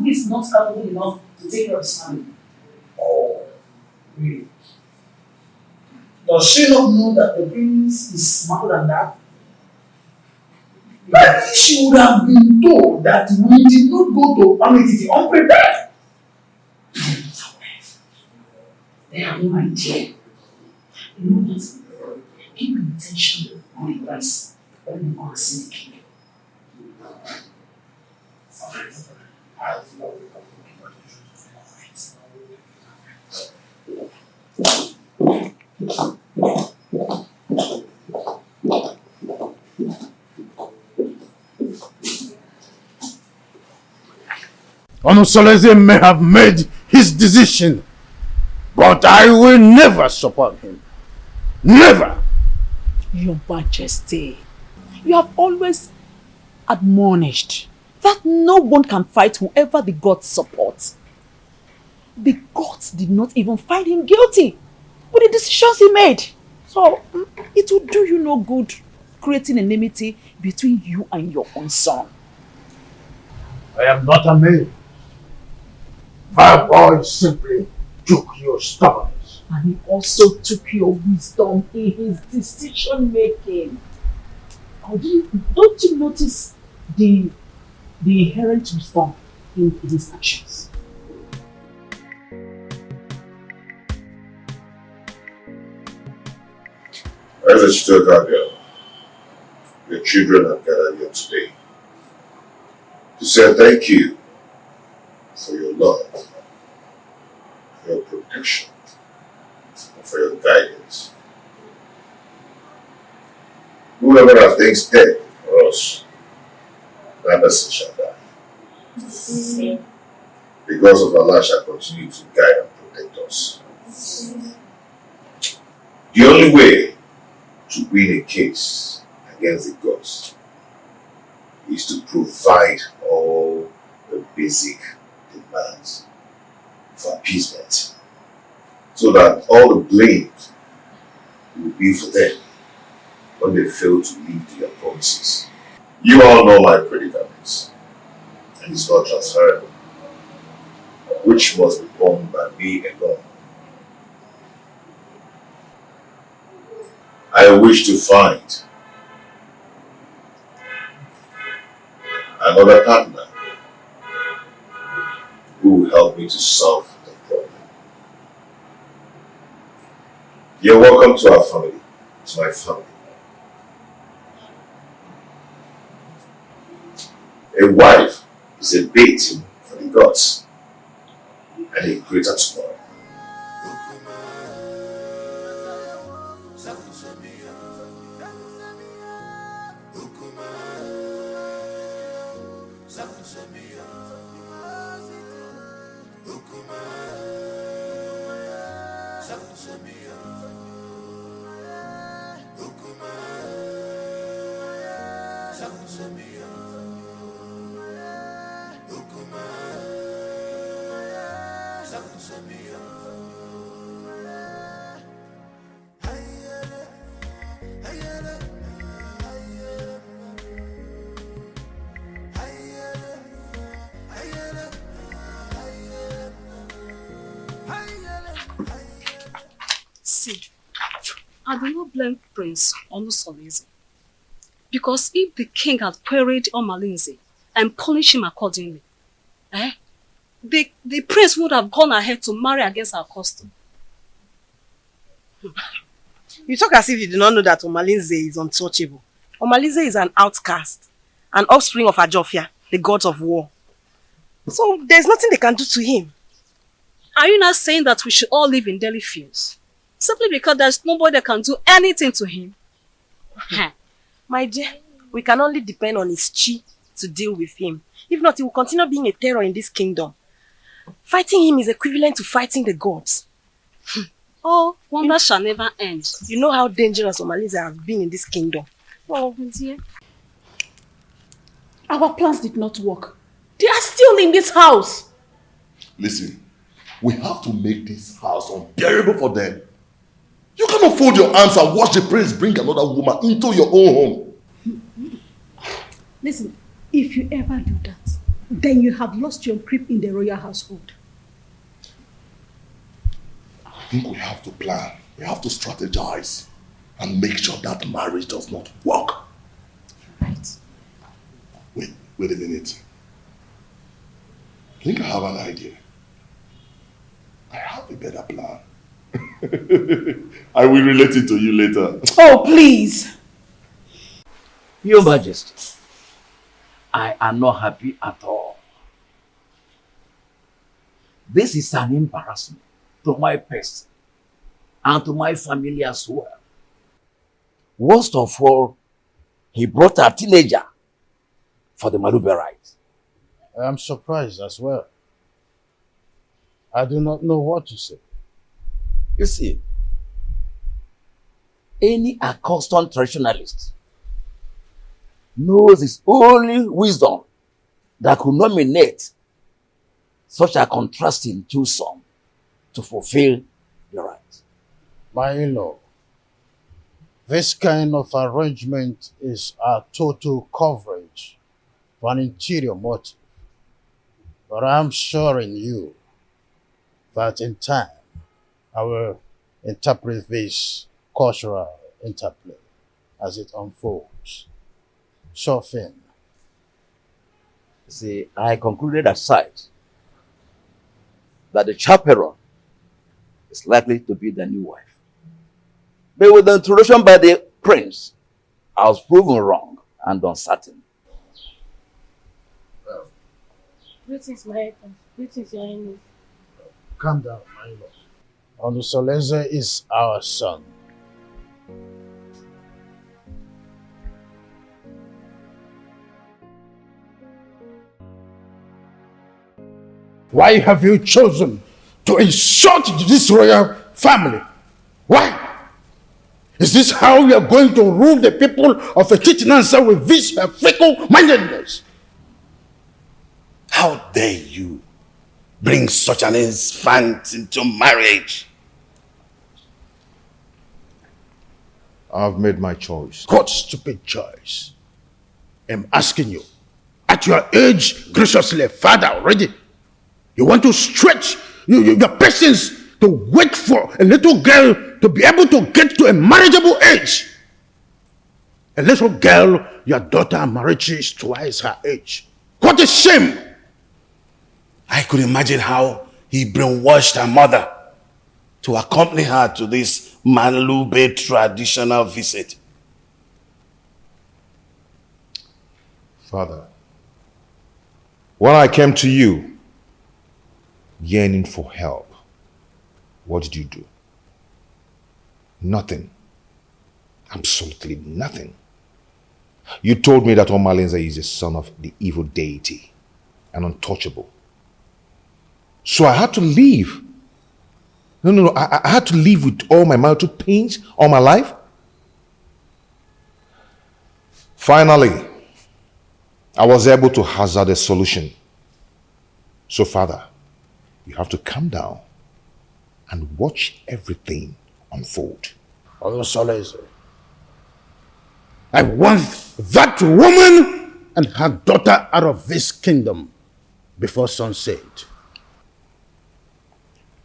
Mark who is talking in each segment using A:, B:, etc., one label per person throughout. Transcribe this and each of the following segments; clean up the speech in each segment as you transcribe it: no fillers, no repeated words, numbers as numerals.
A: he's not capable enough to take care of his family.
B: Oh, really? Does she not know that the prince is smarter than that? Maybe she would have been told that we did not go to Amity unprepared.
A: They have no idea. You know what? Keep intention on the price when you are seeing the king.
C: Onosoleze may have made his decision, but I will never support him. Never!
A: Your Majesty, you have always admonished that no one can fight whoever the gods support. The gods did not even find him guilty with the decisions he made. So, it will do you no good creating enmity between you and your own son.
C: I am not a man. My boy simply took your stubbornness.
A: And he also took your wisdom in his decision making. Don't you notice the inherent wisdom in his actions?
D: As I stood earlier, your children have gathered here today to say thank you for your love, for your protection, and for your guidance. Whoever has things dead for us, that person shall die. Because of Allah shall continue to guide and protect us. The only way to win a case against the gods is to provide all the basic demands for appeasement, so that all the blame will be for them when they fail to meet their promises. You all know my predicaments, and it's not transferable, which must be borne by me alone. I wish to find another partner who will help me to solve the problem. You're welcome to our family, to my family. A wife is a bait for the gods, and a greater tomorrow.
E: See, I do not blame Prince Onosoleze, because if the king had queried Omalinze and punished him accordingly, the prince would have gone ahead to marry against our custom.
F: You talk as if you do not know that Omalinze is untouchable. Omalinze is an outcast, an offspring of Ajofia, the gods of war. So there's nothing they can do to him.
E: Are you not saying that we should all live in Delhi fears? Simply because there's nobody that can do anything to him?
F: My dear, we can only depend on his chi to deal with him. If not, he will continue being a terror in this kingdom. Fighting him is equivalent to fighting the gods.
E: Oh, wonder shall never end.
F: You know how dangerous Omalinze has been in this kingdom.
E: Oh, dear.
A: Our plans did not work. They are still in this house.
G: Listen, we have to make this house unbearable for them. You cannot fold your arms and watch the prince bring another woman into your own home.
A: Listen, if you ever do that,
H: then you have lost your grip in the royal household.
G: I think we have to plan. We have to strategize and make sure that marriage does not work.
H: Right.
G: Wait a minute. I think I have an idea. I have a better plan. I will relate it to you later.
A: Oh, please.
I: Your Majesty, I am not happy at all. This is an embarrassment to my person and to my family as well. Worst of all, he brought a teenager for the Malube rite.
C: I am surprised as well. I do not know what to say.
I: You see, any accustomed traditionalist knows it's only wisdom that could nominate such a contrasting twosome to fulfill the right.
C: My in-law, this kind of arrangement is a total coverage for an interior motive. But I'm assuring you that in time, I will interpret this cultural interplay as it unfolds. Sure thing.
I: See, I concluded aside that the chaperone is likely to be the new wife. But with the introduction by the prince, I was proven wrong and uncertain.
F: Greetings, my husband. Greetings, your highness.
C: Calm down, my lord. Onusoleze is our son. Why have you chosen to insult this royal family? Why? Is this how you are going to rule the people of Chitinansa with this fickle-mindedness?
J: How dare you bring such an infant into marriage?
C: I've made my choice. What stupid choice? I'm asking you. At your age, graciously, father already, you want to stretch your patience to wait for a little girl to be able to get to a marriageable age. A little girl, your daughter married is twice her age. What a shame!
J: I could imagine how he brainwashed her mother to accompany her to this Malube traditional visit.
D: Father, when I came to you, yearning for help, what did you do? Nothing. Absolutely nothing. You told me that Omalenze is a son of the evil deity, an untouchable. So I had to leave. No. I had to live with all my marital pains all my life. Finally, I was able to hazard a solution. So, Father, you have to calm down and watch everything unfold.
C: Onusoleze, I want that woman and her daughter out of this kingdom before sunset.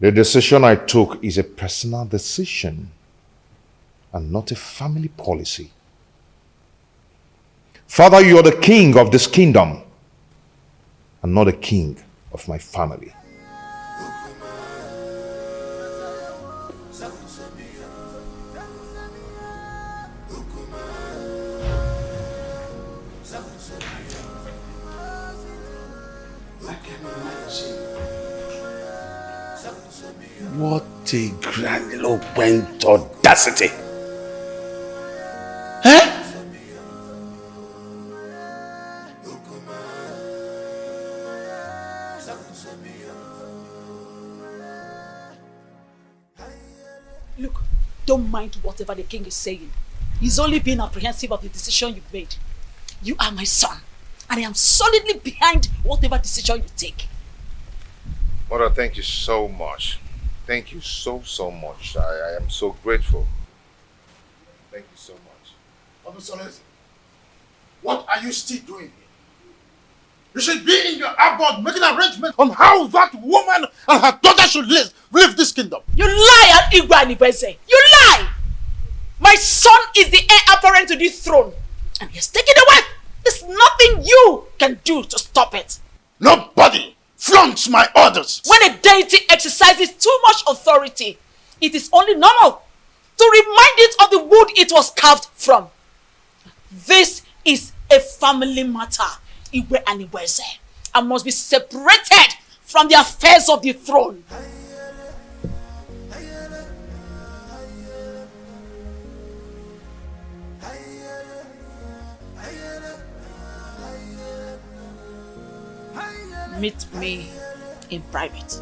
D: The decision I took is a personal decision and not a family policy. Father, you are the king of this kingdom and not the king of my family.
J: What a grandiloquent audacity! Eh?
A: Look, don't mind whatever the king is saying. He's only being apprehensive of the decision you've made. You are my son, and I am solidly behind whatever decision you take.
D: Mother, thank you so much. Thank you so much. I am so grateful. Thank you so much.
C: Onusoleze, what are you still doing here? You should be in your abode making arrangements on how that woman and her daughter should live this kingdom.
F: You lie, Igwe Anibese. You lie! My son is the heir apparent to this throne. And he has taken the wife. There's nothing you can do to stop it.
C: Nobody flaunts my orders.
F: When a deity exercises too much authority, it is only normal to remind it of the wood it was carved from. This is a family matter, Igwe Anibese, and must be separated from the affairs of the throne. Meet me in private.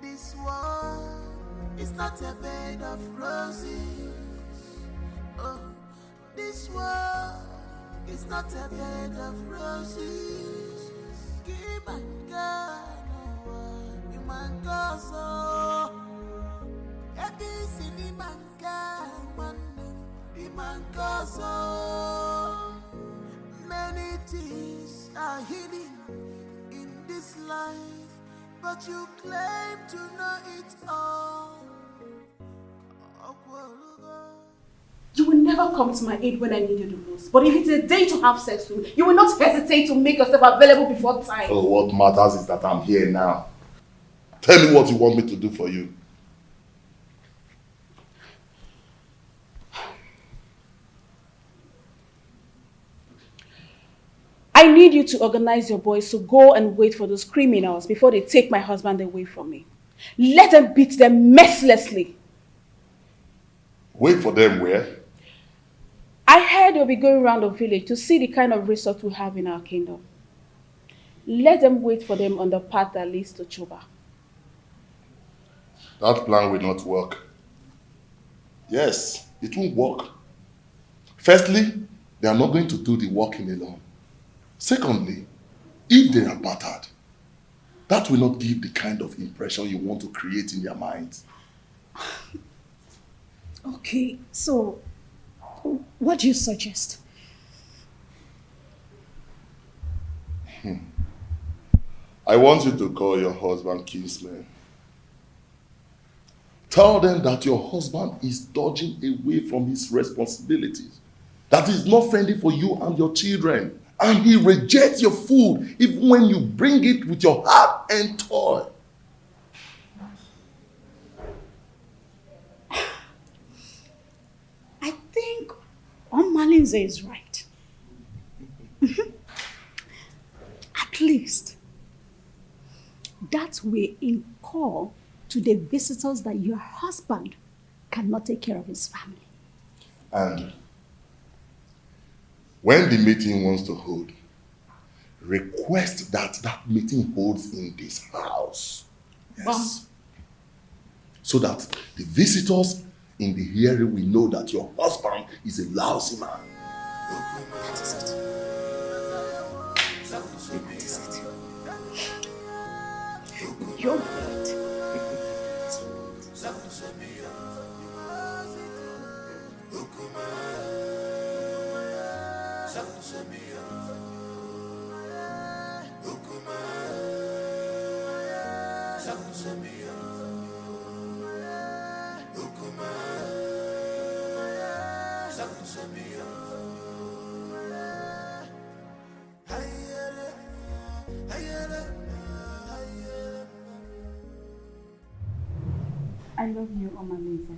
K: This world is not a bed of roses. Oh, this world is not a bed of roses. Give my God, you man gozo. Every city man can, the man gozo. Many things are hidden in this life, but you claim to know it all.
H: You will never come to my aid when I need you the most. But if it's a day to have sex with, you will not hesitate to make yourself available before time.
G: Oh, what matters is that I'm here now. Tell me what you want me to do for you.
H: I need you to organize your boys to go and wait for those criminals before they take my husband away from me. Let them beat them mercilessly.
G: Wait for them where?
H: I heard they'll be going around the village to see the kind of resort we have in our kingdom. Let them wait for them on the path that leads to Chuba.
G: That plan will not work. Yes, it won't work. Firstly, they are not going to do the walking alone. Secondly, if they are battered, that will not give the kind of impression you want to create in their minds.
H: Okay, so what do you suggest?
G: I want you to call your husband kinsman. Tell them that your husband is dodging away from his responsibilities, that he's not friendly for you and your children, and he rejects your food even when you bring it with your heart and toil.
H: I think Malinze is right. At least that way in call to the visitors that your husband cannot take care of his family.
G: And when the meeting wants to hold, request that that meeting holds in this house. Yes. So that the visitors in the hearing will know that your husband is a lousy man.
H: That is it. That is it. You're right. I love you, Omalinze.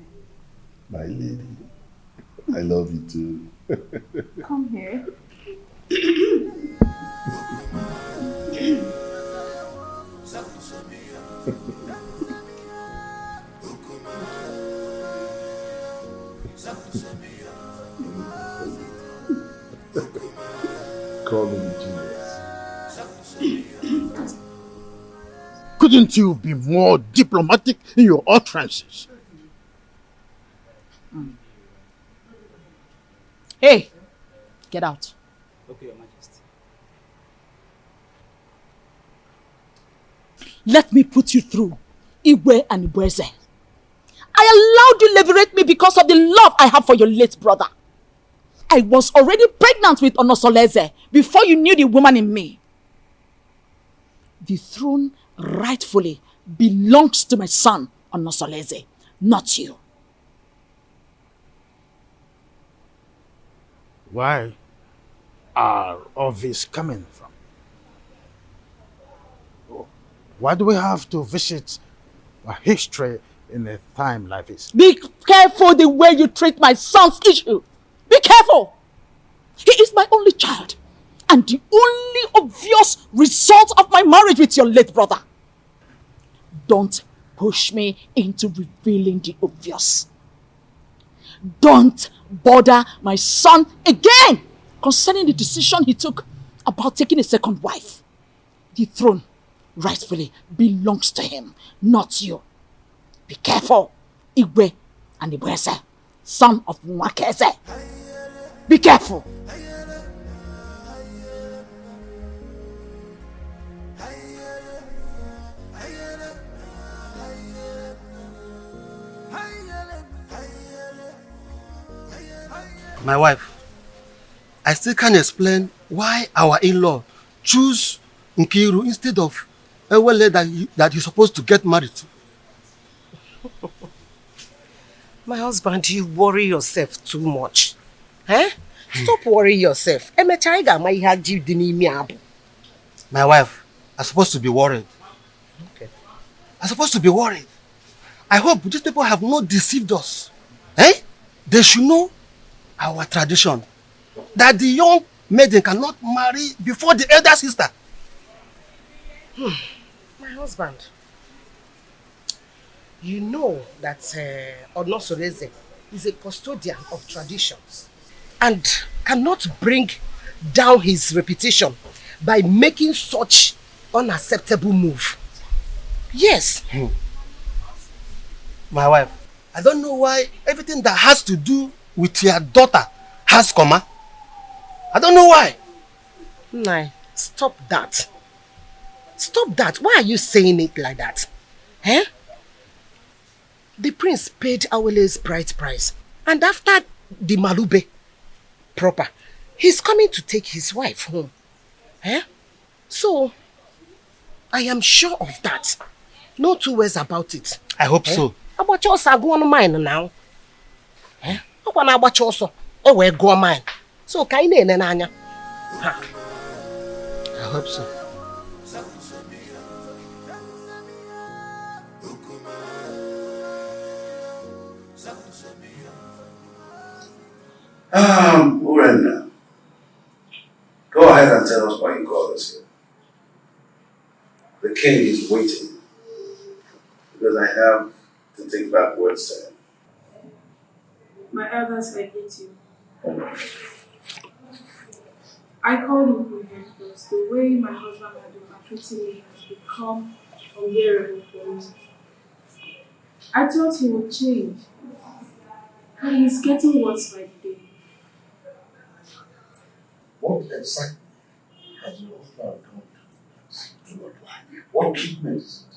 G: My lady, I love you too.
H: Come here.
G: Call me Regina.
C: Couldn't you be more diplomatic in your utterances?
A: Hey, get out.
L: Okay, Your Majesty.
A: Let me put you through
F: Igwe and Ibueze. I allowed you liberate me because of the love I have for your late brother. I was already pregnant with Onosoleze before you knew the woman in me. The throne rightfully belongs to my son, Onosoleze, not you.
C: Where are all this coming from? Why do we have to visit a history in a time like this?
F: Be careful the way you treat my son's issue. Be careful. He is my only child and the only obvious result of my marriage with your late brother. Don't push me into revealing the obvious. Don't bother my son again concerning the decision he took about taking a second wife. The throne rightfully belongs to him, not you. Be careful, Igwe and Ibueze, son of Mwakeze. Be careful.
L: My wife, I still can't explain why our in-law choose Nkiru instead of Ewele that he's supposed to get married to.
M: My husband, you worry yourself too much. Eh? Stop worrying yourself. My
L: wife, I'm supposed to be worried.
M: Okay.
L: I'm supposed to be worried. I hope these people have not deceived us. Eh? They should know our tradition. That the young maiden cannot marry before the elder sister.
M: My husband, you know that Onosoreze is a custodian of traditions and cannot bring down his reputation by making such unacceptable move. Yes.
L: My wife, I don't know why everything that has to do with your daughter has comma. I don't know why.
M: Nah, stop that. Stop that. Why are you saying it like that? Eh? The prince paid Awele's bride price. And after the Malube proper, he's coming to take his wife home. Eh? So, I am sure of that. No two ways about it.
L: I hope so.
M: About your son, go on mine now. Eh? About your son. Oh, well, go on mine. So, can you nanya?
L: I hope so.
D: Urena, go ahead and tell us why you called us here. The king is waiting because I have to take back words to him.
N: My elders, I hate you. I called him here because the way my husband had been treating me has become unbearable for me. I thought he would change, and he's getting worse by the day.
D: What exactly has your husband done? What treatment is it?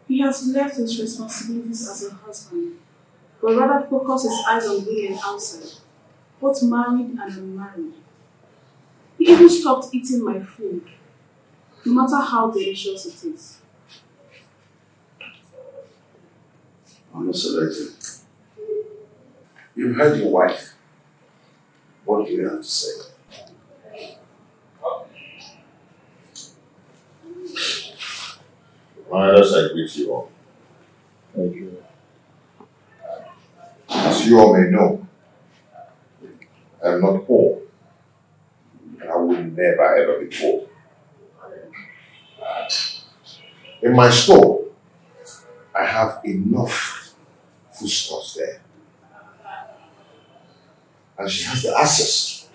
N: He has left his responsibilities as a husband, but rather focus his eyes on women outside, both married and unmarried. He even stopped eating my food, no matter how delicious it is.
D: Onosoleze, you've heard your wife. What do you have to say?
C: My elders, I greet you all.
D: Thank you. As you all may know, I am not poor, and I will never ever be poor. In my store, I have enough foodstuffs there. And she has the access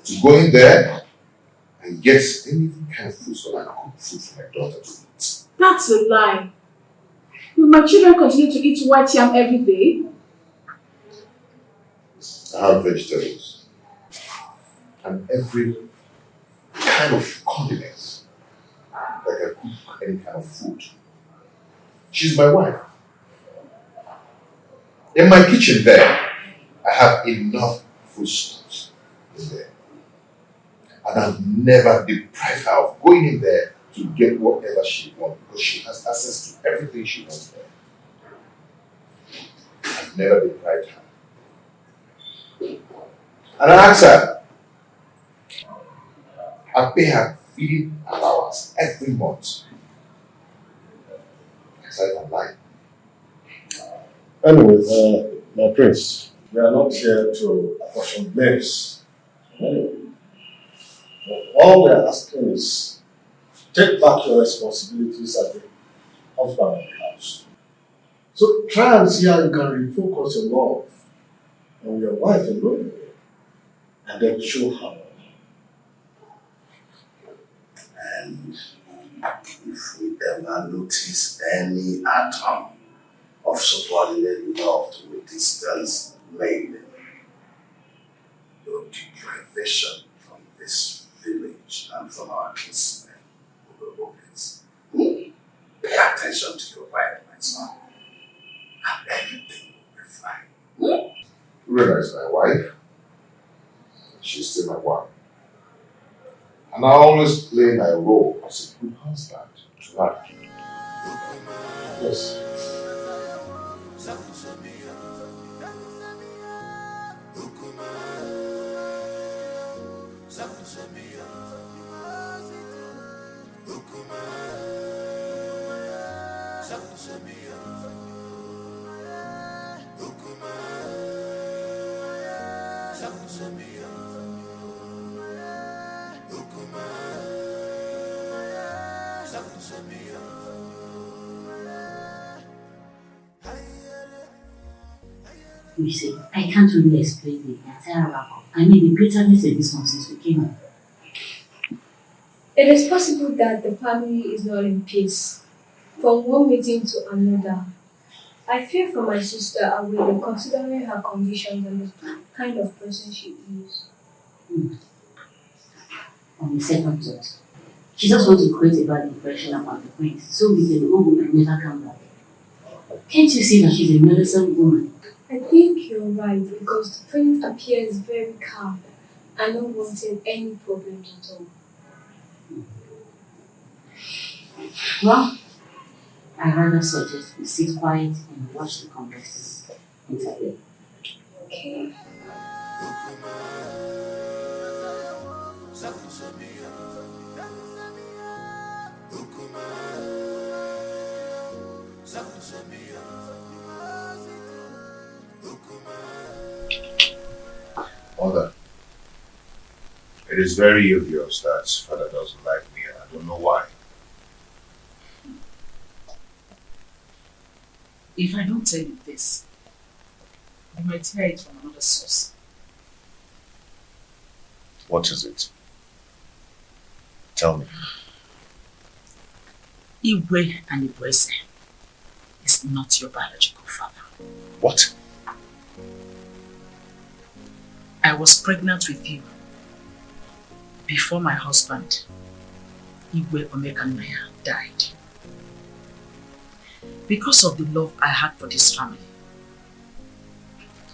D: to go in there and get any kind of food so I can cook food for my daughter to eat.
N: That's a lie. Will my children continue to eat white yam every day?
D: I have vegetables and every kind of condiments that can cook any kind of food She's my wife. In my kitchen there, I have enough foodstuffs in there. And I've never deprived her of going in there to get whatever she wants because she has access to everything she wants there. I've never deprived her. And I ask her, I pay her feeding allowance every month. Aside from lying.
C: Anyway, my prince, we are not here to apportion blames. All we are asking is take back your responsibilities as the husband of the house. So try and see how you can refocus your love on your wife alone and then show her.
J: And if we ever notice any atom of subordinate love to a distant maiden, your deprivation from this village and from our kinsmen will be obvious. Pay attention to your wife, my son, and everything will be fine.
D: Rena is my wife. She's still my wife. And I always play my role as a good husband to her. Yes.
O: You see, I can't really explain the entire outcome. I mean, the bitterness of this one since we came home.
P: It is possible that the family is not in peace. From one meeting to another, I fear for my sister Awele, considering her conditions and the kind of person she is.
O: On the second thought, she just wants to create a bad impression about the prince, so we can go home and never come back. Can't you see that she's a meddlesome woman?
P: I think you're right, because the prince appears very calm and not wanting any problems at all.
O: Well, I rather suggest we sit quiet and watch the conversations interplay.
P: Okay.
D: Mother, it is very obvious that father doesn't like me and I don't know why.
A: If I don't tell you this, you might hear it from another source.
D: What is it? Tell me.
A: Igwe and Igweze is not your biological father.
D: What?
A: I was pregnant with you before my husband, Igwe Omekanaya, died. Because of the love I had for this family,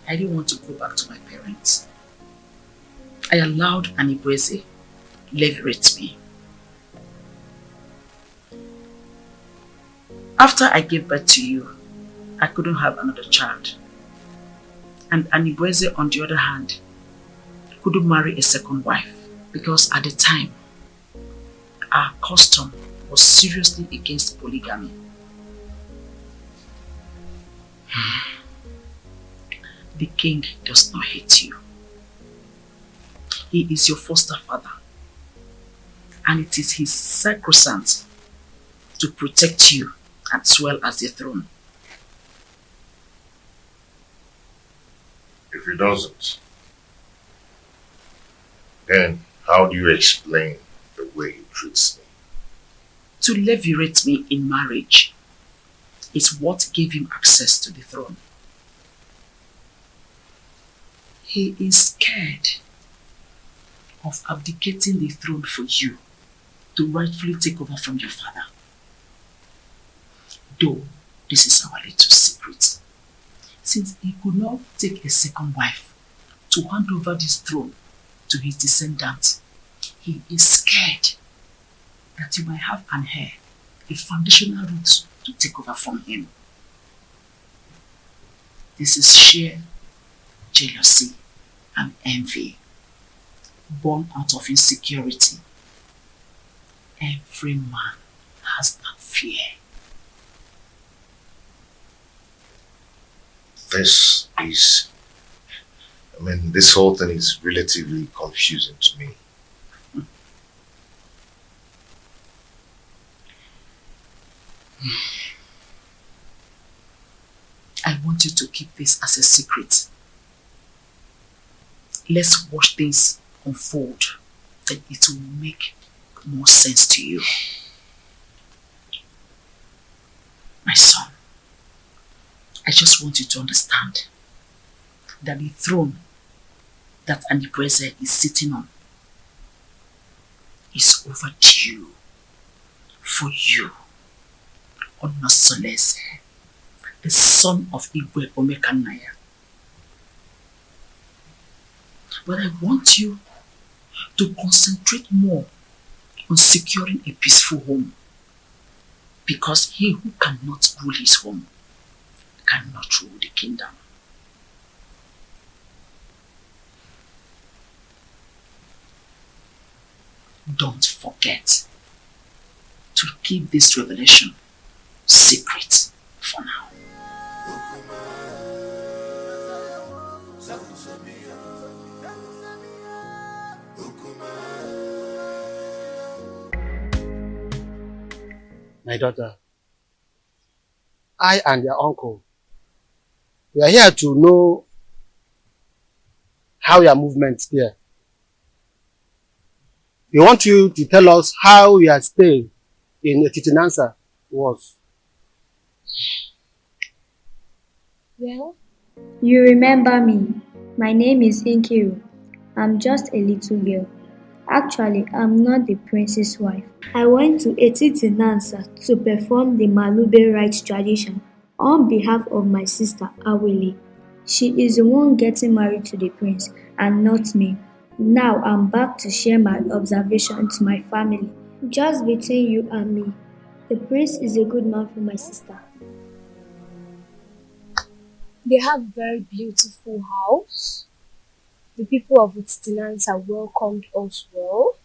A: I didn't want to go back to my parents. I allowed an Igweze leverage me. After I gave birth to you, I couldn't have another child. And Anibweze, on the other hand, couldn't marry a second wife because at the time, our custom was seriously against polygamy. The king does not hate you. He is your foster father, and it is his sacrosanct to protect you as well as the throne.
D: If he doesn't, then how do you explain the way he treats me?
A: To levirate me in marriage is what gave him access to the throne. He is scared of abdicating the throne for you to rightfully take over from your father. Though This is our little secret. Since he could not take a second wife to hand over this throne to his descendants, he is scared that you might have an heir, a foundational root to take over from him. This is sheer jealousy and envy, born out of insecurity. Every man has that fear.
D: This whole thing is relatively confusing to me.
A: I want you to keep this as a secret. Let's watch things unfold, then it will make more sense to you. My son, I just want you to understand that the throne that Anibreze is sitting on is overdue for you, Onosolese, the son of Igwe Omekanaya. But I want you to concentrate more on securing a peaceful home, because he who cannot rule his home cannot rule the kingdom. Don't forget to keep this revelation secret for now.
L: My daughter, I and your uncle, we are here to know how your movements here. We want you to tell us how your stay in Etitinansa was.
P: Well, you remember me. My name is Inkiru. I'm just a little girl. Actually, I'm not the prince's wife. I went to Etitinansa to perform the Malube rites tradition on behalf of my sister Awele. She is the one getting married to the prince and not me. Now I'm back to share my observation to my family. Just between you and me, the prince is a good man for my sister. They have a very beautiful house. The people of Etitinansa welcomed us well.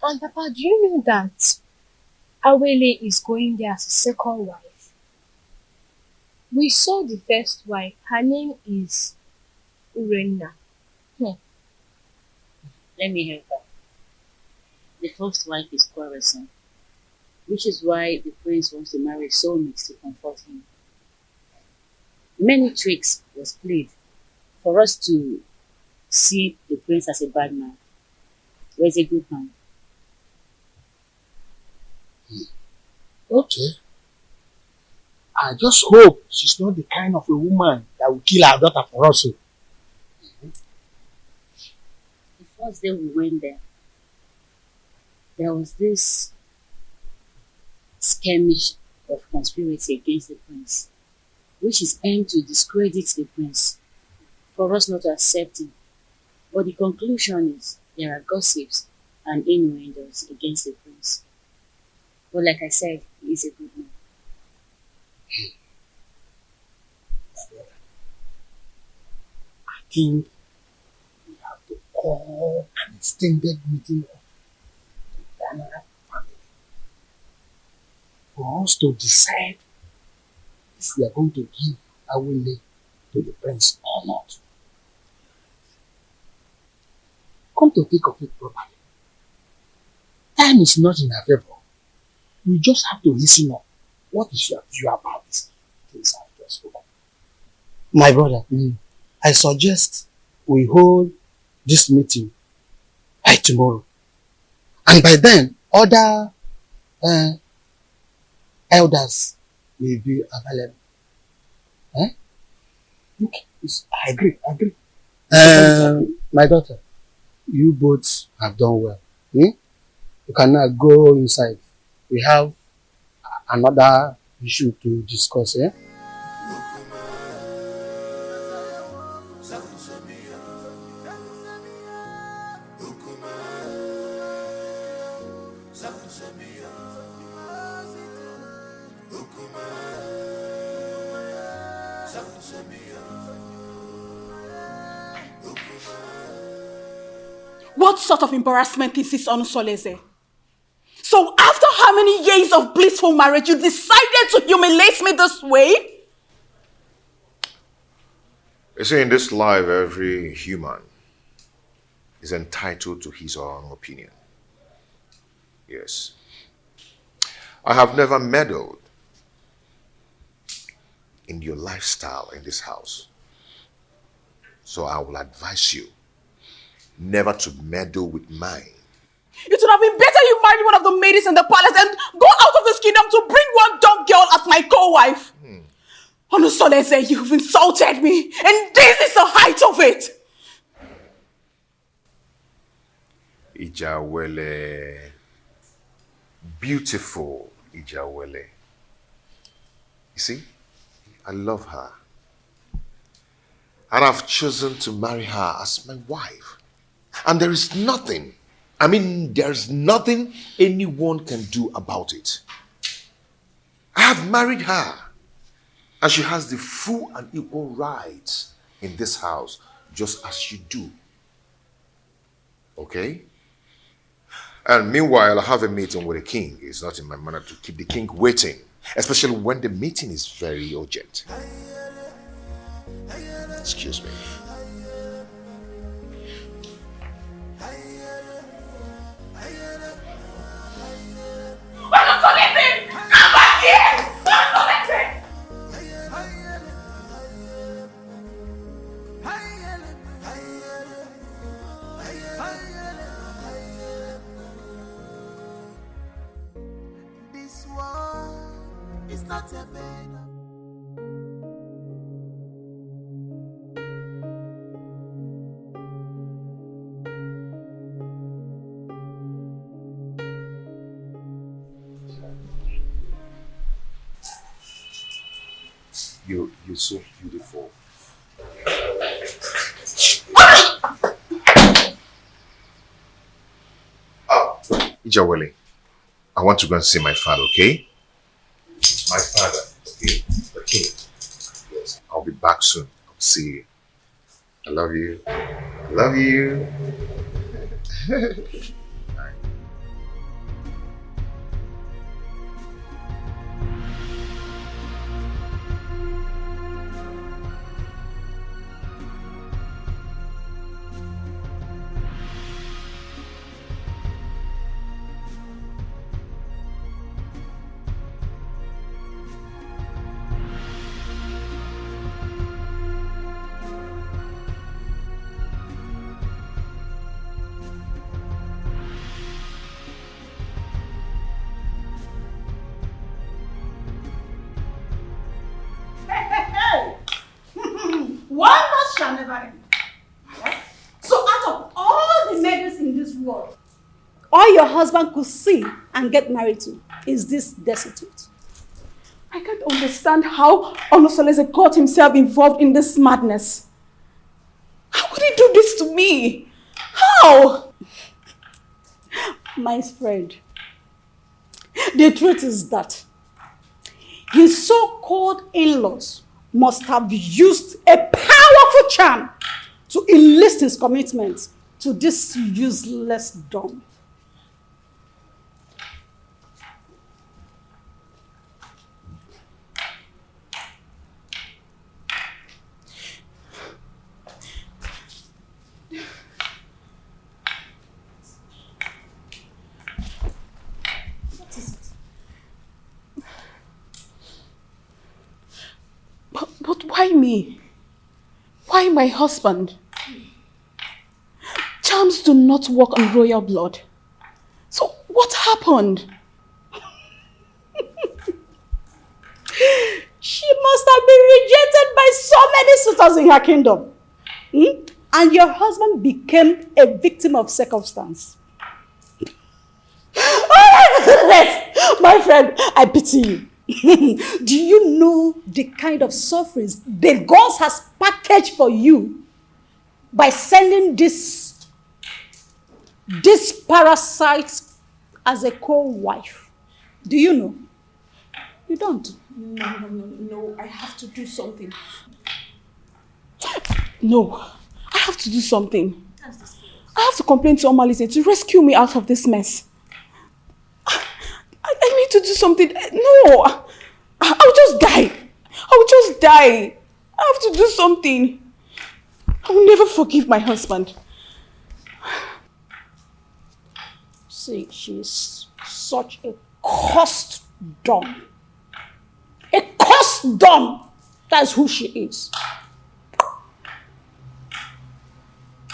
P: And Papa, do you know that Awele is going there as a second wife? We saw the first wife. Her name is Urena.
O: Let me help her. The first wife is quarrelsome, which is why the prince wants to marry soulmates to comfort him. Many tricks was played for us to see the prince as a bad man, or as a good man.
L: Okay. I just hope she's not the kind of a woman that will kill her daughter for us.
O: The first day we went there was this skirmish of conspiracy against the prince, which is aimed to discredit the prince, for us not to accept him. But the conclusion is there are gossips and innuendos against the prince. But like I said, he is a good man.
L: I think we have to call an extended meeting of the Ghana family for us to decide if we are going to give Awele to the prince or not. Come to think of it properly, time is not in our favor. We just have to listen up. What is your view about this things I've just spoken? My brother, I suggest we hold this meeting by tomorrow. And by then, other elders will be available. Okay, I agree. My daughter, you both have done well. You can now go inside. We have another
B: issue to discuss, eh?
F: What sort of embarrassment is this, Onusoleze? So after how many years of blissful marriage, you decided to humiliate me this way?
D: You see, in this life, every human is entitled to his or her own opinion. Yes. I have never meddled in your lifestyle in this house. So I will advise you never to meddle with mine.
F: It would have been better you married one of the ladies in the palace and go out of this kingdom to bring one dumb girl as my co-wife. Onusoleze, you've insulted me, and this is the height of it.
D: Ijawele. Beautiful Ijawele. You see, I love her. And I've chosen to marry her as my wife. And there is nothing, there's nothing anyone can do about it. I have married her. And she has the full and equal rights in this house, just as you do. Okay? And meanwhile, I have a meeting with the king. It's not in my manner to keep the king waiting, especially when the meeting is very urgent. Excuse me.
F: Come back here!
K: This war is not a bed.
D: You're so beautiful. Ijawele, I want to go and see my father, okay? My father, okay? The king. Yes, I'll be back soon. I'll see you. I love you. I love you.
H: One must shall never end. So out of all the maidens in this world, all your husband could see and get married to is this destitute.
F: I can't understand how Onusoleze got himself involved in this madness. How could he do this to me? How?
H: My friend, the truth is that his so-called in-laws must have used a powerful charm to enlist his commitment to this useless dumb.
F: But why me? Why my husband? Charms do not work on royal blood. So what happened?
H: She must have been rejected by so many suitors in her kingdom. And your husband became a victim of circumstance. Oh my goodness! My friend, I pity you. Do you know the kind of sufferings the gods has packaged for you by sending this parasite as a co-wife? Do you know? You don't.
N: No, I have to do something.
A: No, I have to do something. I have to complain to Omalize to rescue me out of this mess. I need to do something. No, I'll just die. I'll just die. I have to do something. I will never forgive my husband.
H: See, she's such a cursed dumb. A cursed dumb. That's who she is.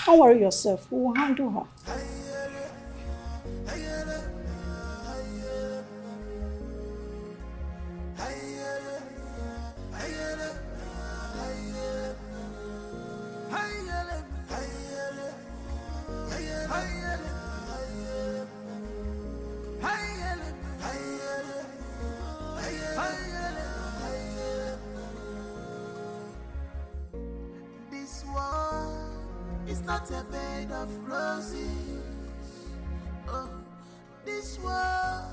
H: Don't worry yourself. We will handle her.
K: This world is not a bed of roses. Oh, this world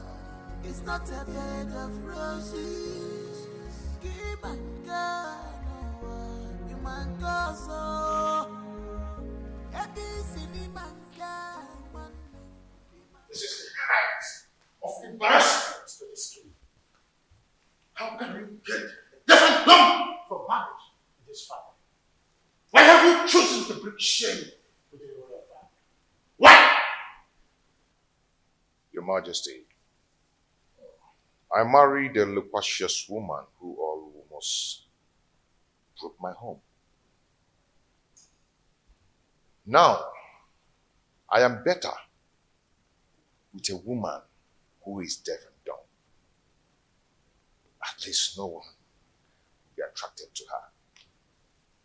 K: is not a bed of roses. Keep on going, you man go so.
C: This is the height of embarrassment to this king. How can you get a different lump from marriage in this family? Why have you chosen to bring shame to the royal family? Why?
D: Your Majesty, I married a loquacious woman who almost broke my home. Now, I am better with a woman who is deaf and dumb. At least no one will be attracted to her.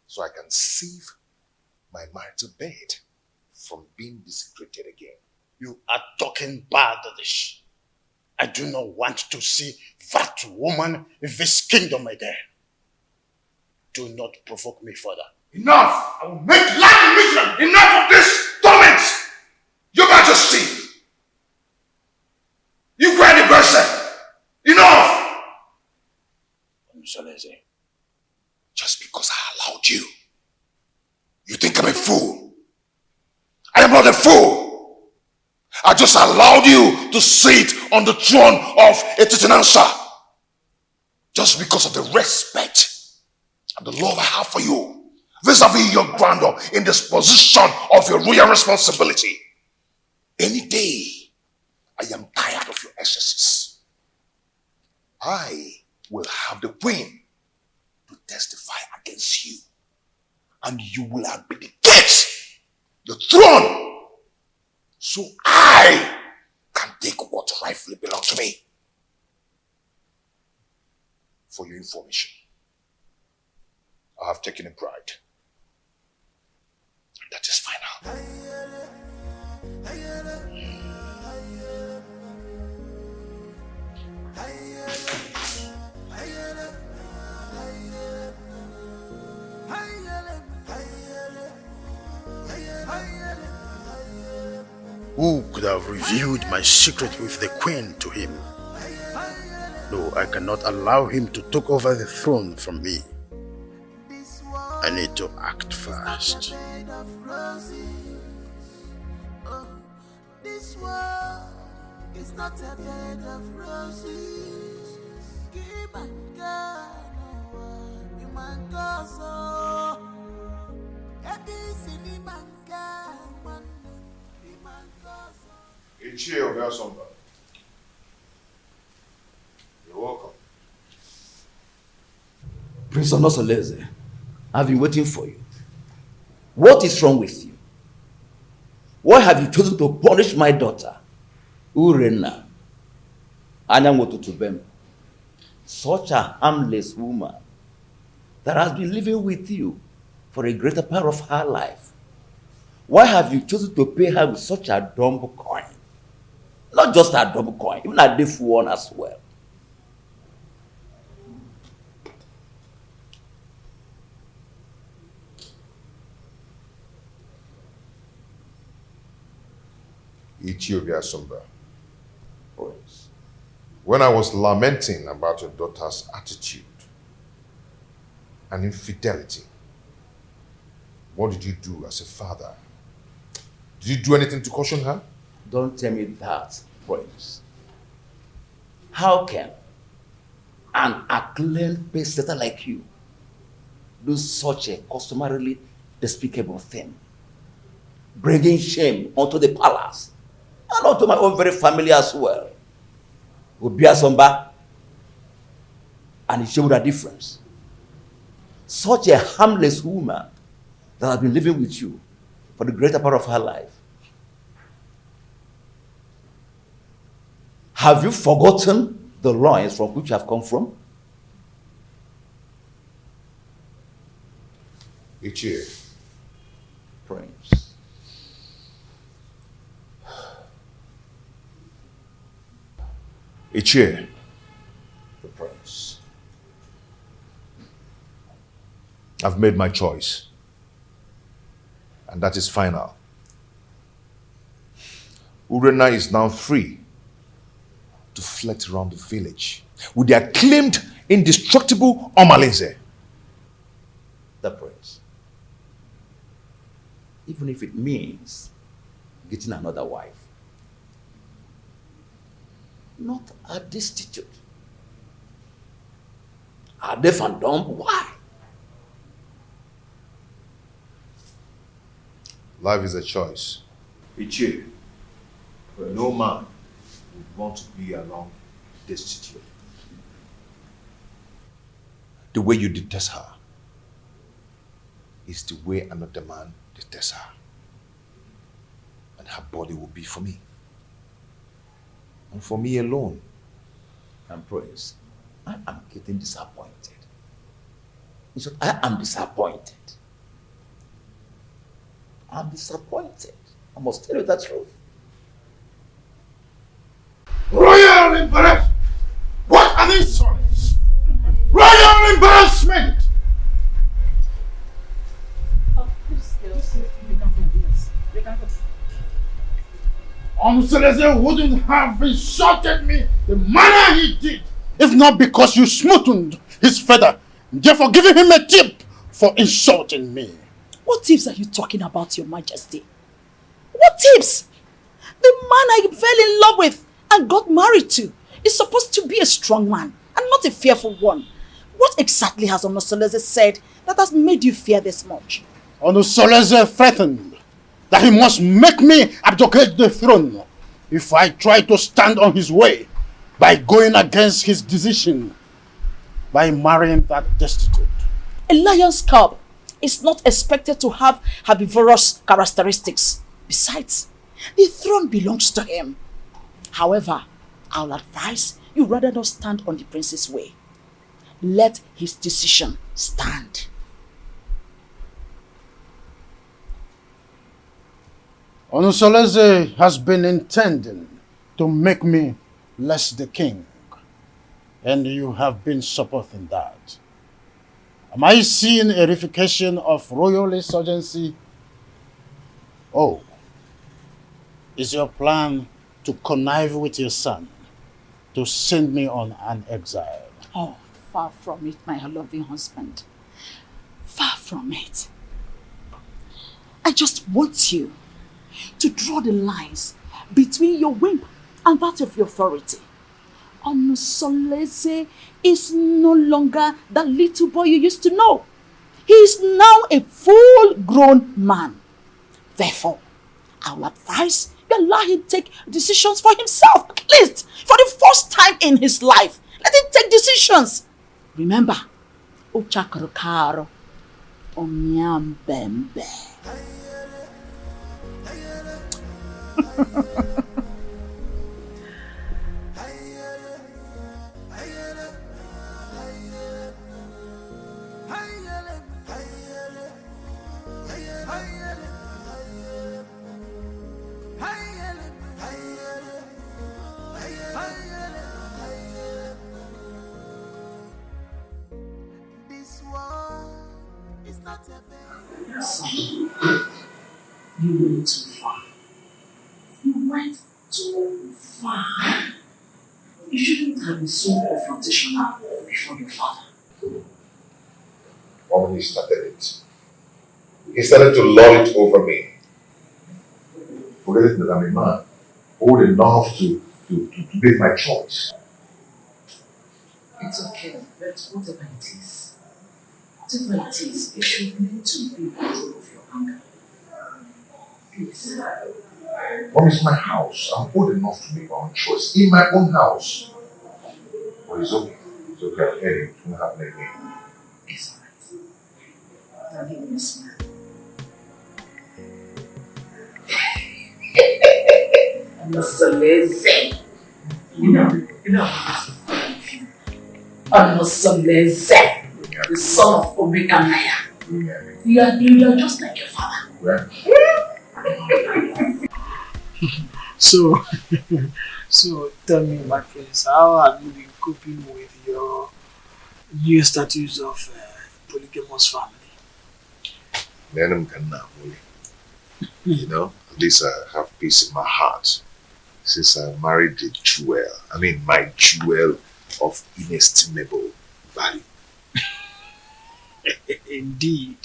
D: So I can save my marital bed from being desecrated again.
C: You are talking baddish. I do not want to see that woman in this kingdom again. Do not provoke me further.
D: Enough! I will make life miserable! Enough of this torment! Your Majesty! You cry the person! Enough! Just because I allowed you, you think I'm a fool? I am not a fool! I just allowed you to sit on the throne of a Titanansa just because of the respect and the love I have for you vis-a-vis your grandeur in this position of your royal responsibility. Any day, I am tired of your excesses. I will have the queen to testify against you, and you will abdicate the throne so I can take what rightfully belongs to me. For your information, I have taken a bride. That is final.
C: Who could have revealed my secret with the queen to him? No, I cannot allow him to take over the throne from me. I need to act fast.
K: This world is not a bed of roses. Keep on going, you man go so.
D: Micheal, there's somebody. You're welcome.
I: Prince Onosoleze, I've been waiting for you. What is wrong with you? Why have you chosen to punish my daughter, Urena Anyangotutubem, such a harmless woman that has been living with you for a greater part of her life? Why have you chosen to pay her with such a dumb coin? Not just a dumb coin, even a deaf one as well.
C: Ethiopia Sumba. When I was lamenting about your daughter's attitude and infidelity, what did you do as a father? Did you do anything to caution her?
I: Don't tell me that, Prince. How can an acclaimed pace-setter like you do such a customarily despicable thing? Bringing shame onto the palace and onto my own very family as well. Obia Somba and it showed a difference. Such a harmless woman that has been living with you for the greater part of her life. Have you forgotten the loins from which you have come from?
C: Micheal.
I: Prince.
C: Micheal.
I: The prince.
C: I've made my choice. And that is final. Urena is now free to flit around the village with the acclaimed, indestructible Omalinze.
I: The prince. Even if it means getting another wife. Not a destitute. A deaf and dumb? Why?
C: Life is a choice. Micheal, no man would want to be alone destitute. The way you detest her is the way another man detests her. And her body will be for me. And for me alone.
I: And Prince, I am getting disappointed. In short, I am disappointed. I'm disappointed. I must tell you the truth.
C: Royal embarrassment! What an insolence! Royal embarrassment!
B: Celeste wouldn't have insulted me the manner he did if not because you smoothened his feather, therefore giving him a tip for insulting me.
A: What tips are you talking about, Your Majesty? What tips? The man I fell in love with and got married to is supposed to be a strong man and not a fearful one. What exactly has Onosoleze said that has made you fear this much?
B: Onosoleze threatened that he must make me abdicate the throne if I try to stand on his way by going against his decision by marrying that destitute.
A: A lion's cub is not expected to have herbivorous characteristics. Besides, the throne belongs to him. However, I'll advise you rather not stand on the prince's way. Let his decision stand.
B: Onosoleze has been intending to make me less the king, and you have been supporting that. Am I seeing a reification of royal insurgency? Oh, is your plan to connive with your son to send me on an exile?
A: Oh, far from it, my loving husband. Far from it. I just want you to draw the lines between your whim and that of your authority. Onosoleze is no longer that little boy you used to know. He is now a full-grown man. Therefore, I will advise you allow him take decisions for himself, at least for the first time in his life. Let him take decisions. Remember, Uchakrokaro, Onyambembe.
E: Son, you went too far. You went
A: went too far. You shouldn't have been so confrontational before your father.
D: Only started it. He started to lord it over me. Forgetting that I'm a man, old enough to make my choice.
A: It's okay, but whatever it is, you should learn to be in control of your anger. Please.
D: Mom, it's my house. I'm old enough to make my own choice in my own house. But it's okay. It's okay. I'll hear you. It won't happen again.
A: It's alright. Daddy, miss me. I'm not so lazy. You know I'm not so lazy. The son of Obekanaya. You are just like your father.
Q: So tell me, my friends, how have you been coping with your new status of polygamous family?
D: You know, at least I have peace in my heart since I married the jewel. I mean, my jewel of inestimable value.
Q: Indeed,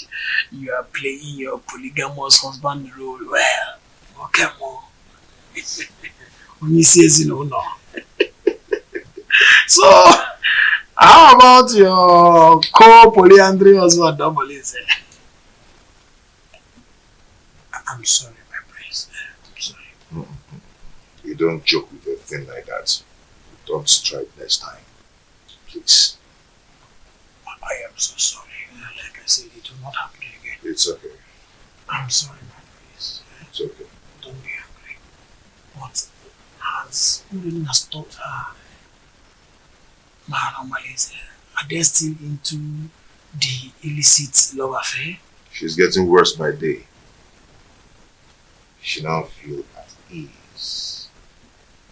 Q: you are playing your polygamous husband role well. Okay, more. Only says no. So, how about your co-polyandry husband, Domolize? I'm sorry, my prince. I'm sorry.
D: You don't joke with a thing like that. Don't strike next time. Please.
Q: I am so sorry. Like I said, it will not happen again.
D: It's okay.
Q: I'm sorry, my prince.
D: It's okay.
Q: Don't be angry. But has Urina stopped her? Mahamalize, are they still into the illicit love affair?
D: She's getting worse by day. She now feels at ease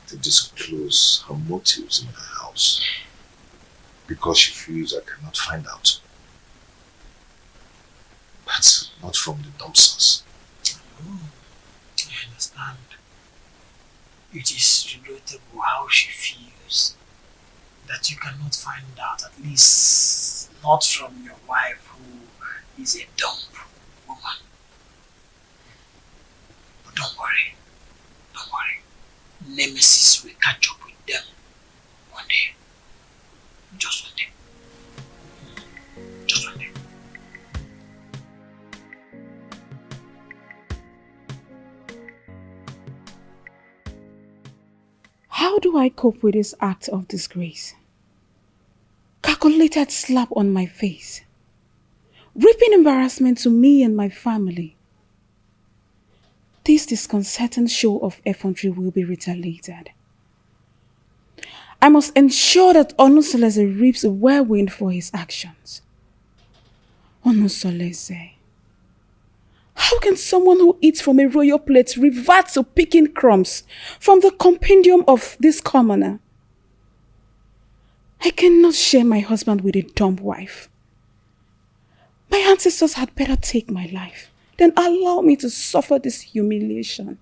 D: to disclose her motives in her house because she feels I cannot find out. But not from the dumpsters.
Q: Oh, I understand. It is regrettable how she feels that you cannot find out, at least not from your wife who is a dumb woman. But don't worry. Nemesis will catch up with them one day. Just one day. Just one day.
A: How do I cope with this act of disgrace? Calculated slap on my face. Reaping embarrassment to me and my family. This disconcerting show of effrontery will be retaliated. I must ensure that Onusolese reaps a whirlwind for his actions. Onusolese. How can someone who eats from a royal plate revert to picking crumbs from the compendium of this commoner? I cannot share my husband with a dumb wife. My ancestors had better take my life than allow me to suffer this humiliation.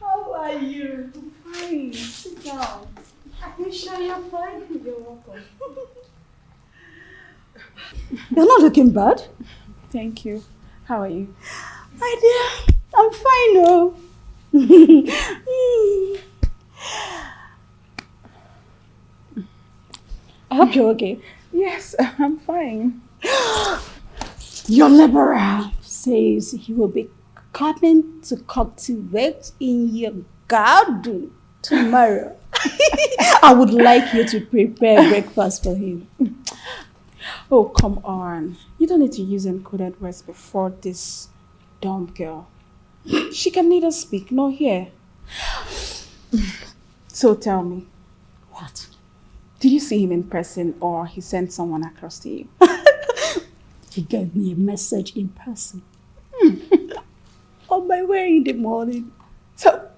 H: How are you? Fine. Sit down. Are you sure you're fine? You're welcome. You're not looking bad.
A: Thank you. How are you?
H: My dear, I'm fine, oh. I hope you're okay.
A: Yes, I'm fine.
H: Your laborer says he will be coming to cultivate in your garden tomorrow. I would like you to prepare breakfast for him.
A: Oh, come on. You don't need to use encoded words before this dumb girl. She can neither speak nor hear. So tell me.
H: What?
A: Did you see him in person or he sent someone across to you?
H: He gave me a message in person. On my way in the morning.
A: So,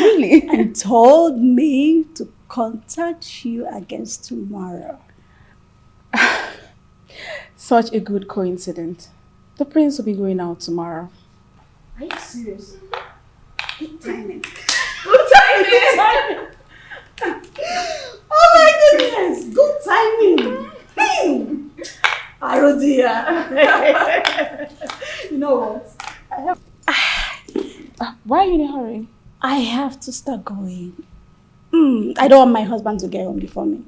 H: Really? And told me to contact you against tomorrow.
N: Such a good coincidence. The prince will be going out tomorrow.
H: Are you serious? Good timing.
N: Good timing!
H: Oh my goodness! Good timing! Oh dear. You know what? I have.
N: Why are you in a hurry?
H: I have to start going. I don't want my husband to get home before me.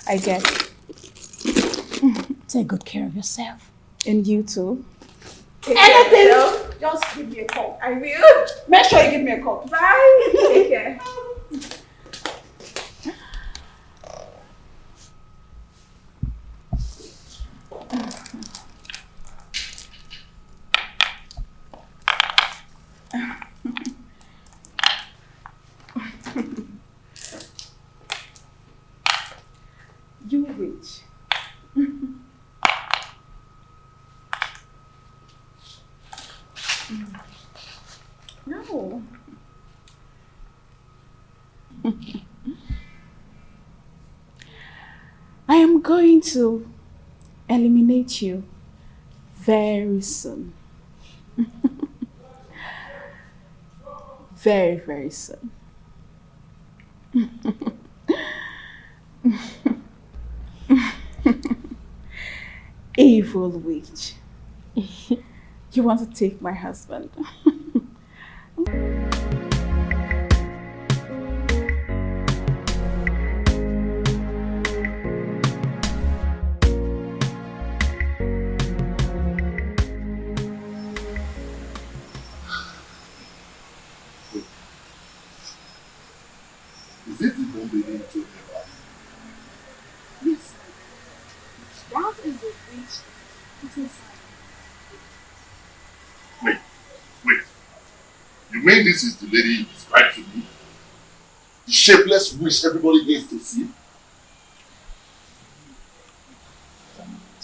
N: I get.
H: Take good care of yourself.
N: And you too.
H: Anything? Just give me a call.
N: I will.
H: Make sure you give me a call.
N: Bye. Take care. You rich. No. I am going to eliminate you very soon. Very, very soon. Evil witch. You want to take my husband?
G: Is it the bomb baby you told me about?
N: Yes. That is the witch put inside.
G: Wait. You mean this is the lady you described to me? The shapeless witch everybody hates to see?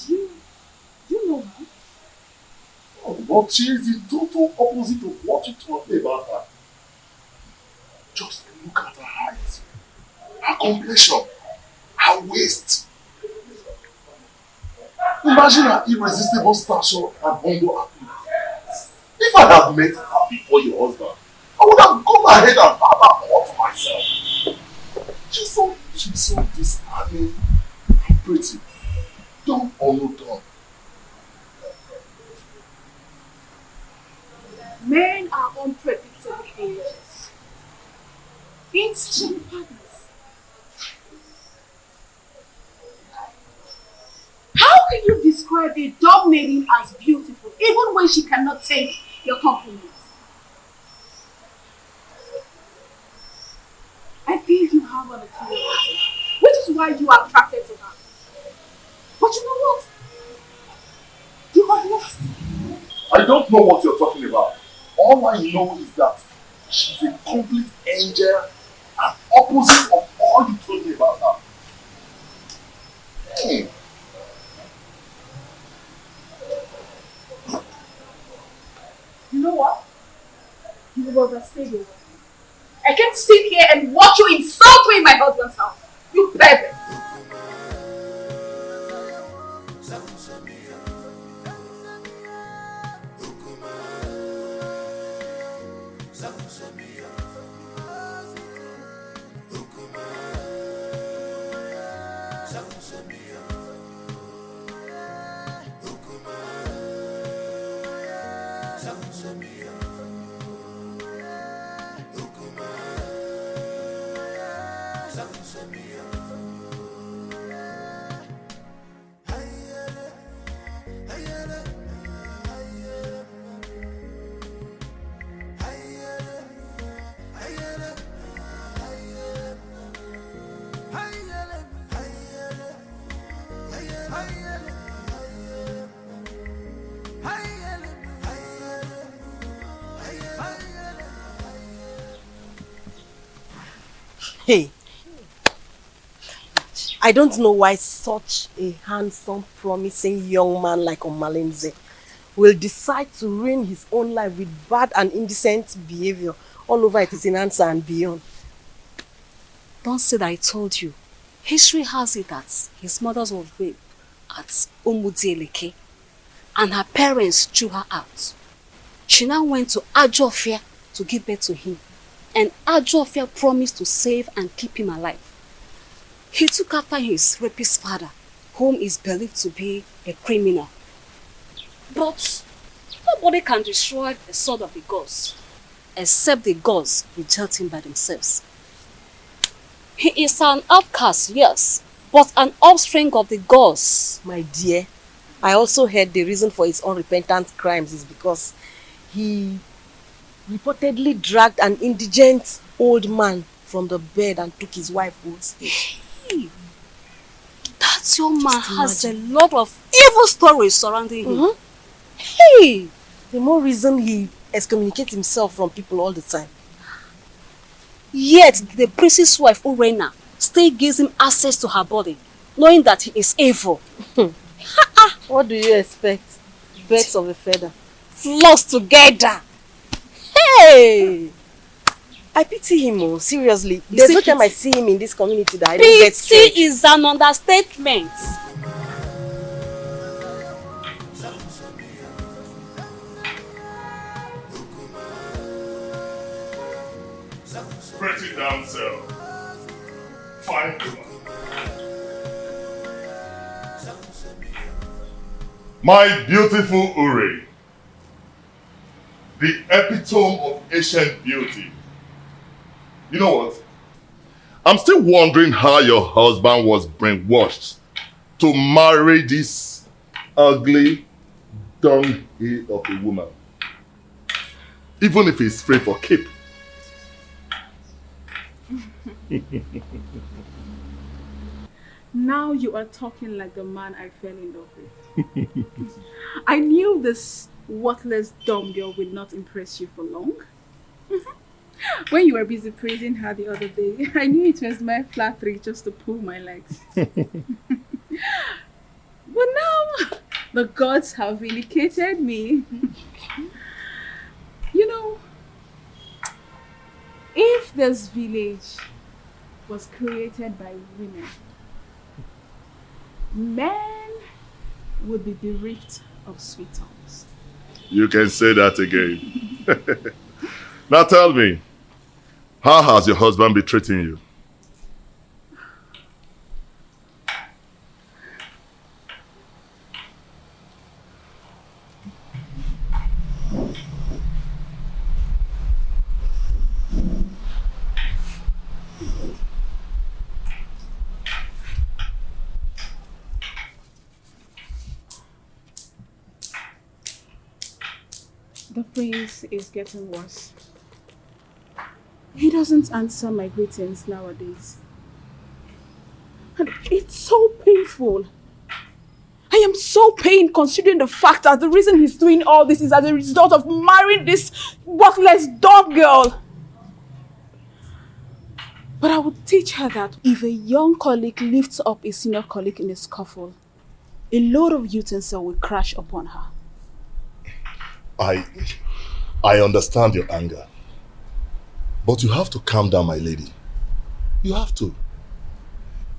N: Do you know her?
G: Oh, but she is the total opposite of what you told me about her. Just look at her height, her complexion, her waist. Imagine her irresistible stature and humble appearance. If I had met her before your husband, I would have gone ahead and had her all to myself. She's so disarming and pretty. Dumb or no dumb.
N: Men are unpredictable angels. Insatiable partners. How can you describe a dog maiden as beautiful even when she cannot take your compliments? I feel you have an inferiority, which is why you are attracted to her. But you know what? You are lost.
G: I don't know what you're talking about. All I know is that she's a complete angel and opposite of all you told me about her. Hey.
N: You know what? You will overstay your welcome. I can't sit here and watch you insult me in my husband's house. You pervert.
M: Hey, I don't know why such a handsome, promising young man like Omalinze will decide to ruin his own life with bad and indecent behavior all over it is in answer and beyond.
E: Don't say that I told you. History has it that his mother was raped at Umudieleke and her parents threw her out. She now went to Ajofia to give birth to him, and Ajofia promised to save and keep him alive. He took after his rapist father, whom is believed to be a criminal. But nobody can destroy the sword of the gods, except the gods reject him by themselves. He is an outcast, yes, but an offspring of the gods.
M: My dear, I also heard the reason for his unrepentant crimes is because he reportedly dragged an indigent old man from the bed and took his wife hostage.
E: Hey, that young man has a lot of evil stories surrounding him.
M: Hey, the more reason he excommunicates himself from people all the time.
E: Yet the priest's wife, Urena, still gives him access to her body, knowing that he is evil.
M: What do you expect? Birds of a feather.
E: Flocks together.
M: Hey! I pity him, seriously. There's no time I see him in this community that I don't get scared.
E: Pity is an understatement.
G: Pretty damsel. Fine woman. My beautiful Uri, the epitome of ancient beauty. You know what? I'm still wondering how your husband was brainwashed to marry this ugly dunghill of a woman. Even if he's free for keep.
N: Now you are talking like the man I fell in love with. I knew this worthless dumb girl would not impress you for long. When you were busy praising her the other day, I knew it was my flattery just to pull my legs. But now, the gods have vindicated me. You know, if this village was created by women, men would be bereft of sweet tongues.
G: You can say that again. Now tell me, how has your husband been treating you?
N: The prince is getting worse. He doesn't answer my greetings nowadays. And it's so painful. I am so pained considering the fact that the reason he's doing all this is as a result of marrying this worthless dog girl. But I would teach her that if a young colleague lifts up a senior colleague in a scuffle, a load of utensil will crash upon her.
G: I understand your anger. But you have to calm down, my lady. You have to.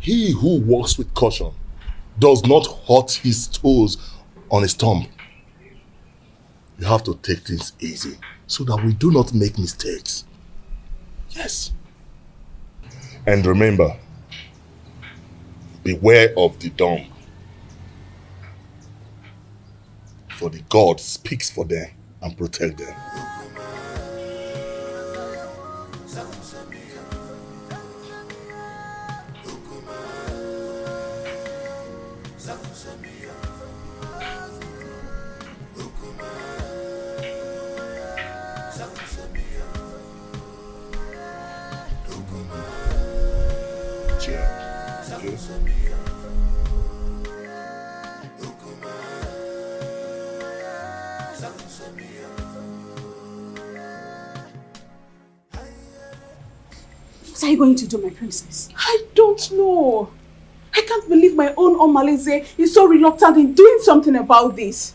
G: He who walks with caution does not hurt his toes on a stump. You have to take things easy so that we do not make mistakes. Yes. And remember, beware of the dumb. For the God speaks for them and protect them.
N: What are you going to do, my princess? I don't know. I can't believe my own Omalize is so reluctant in doing something about this.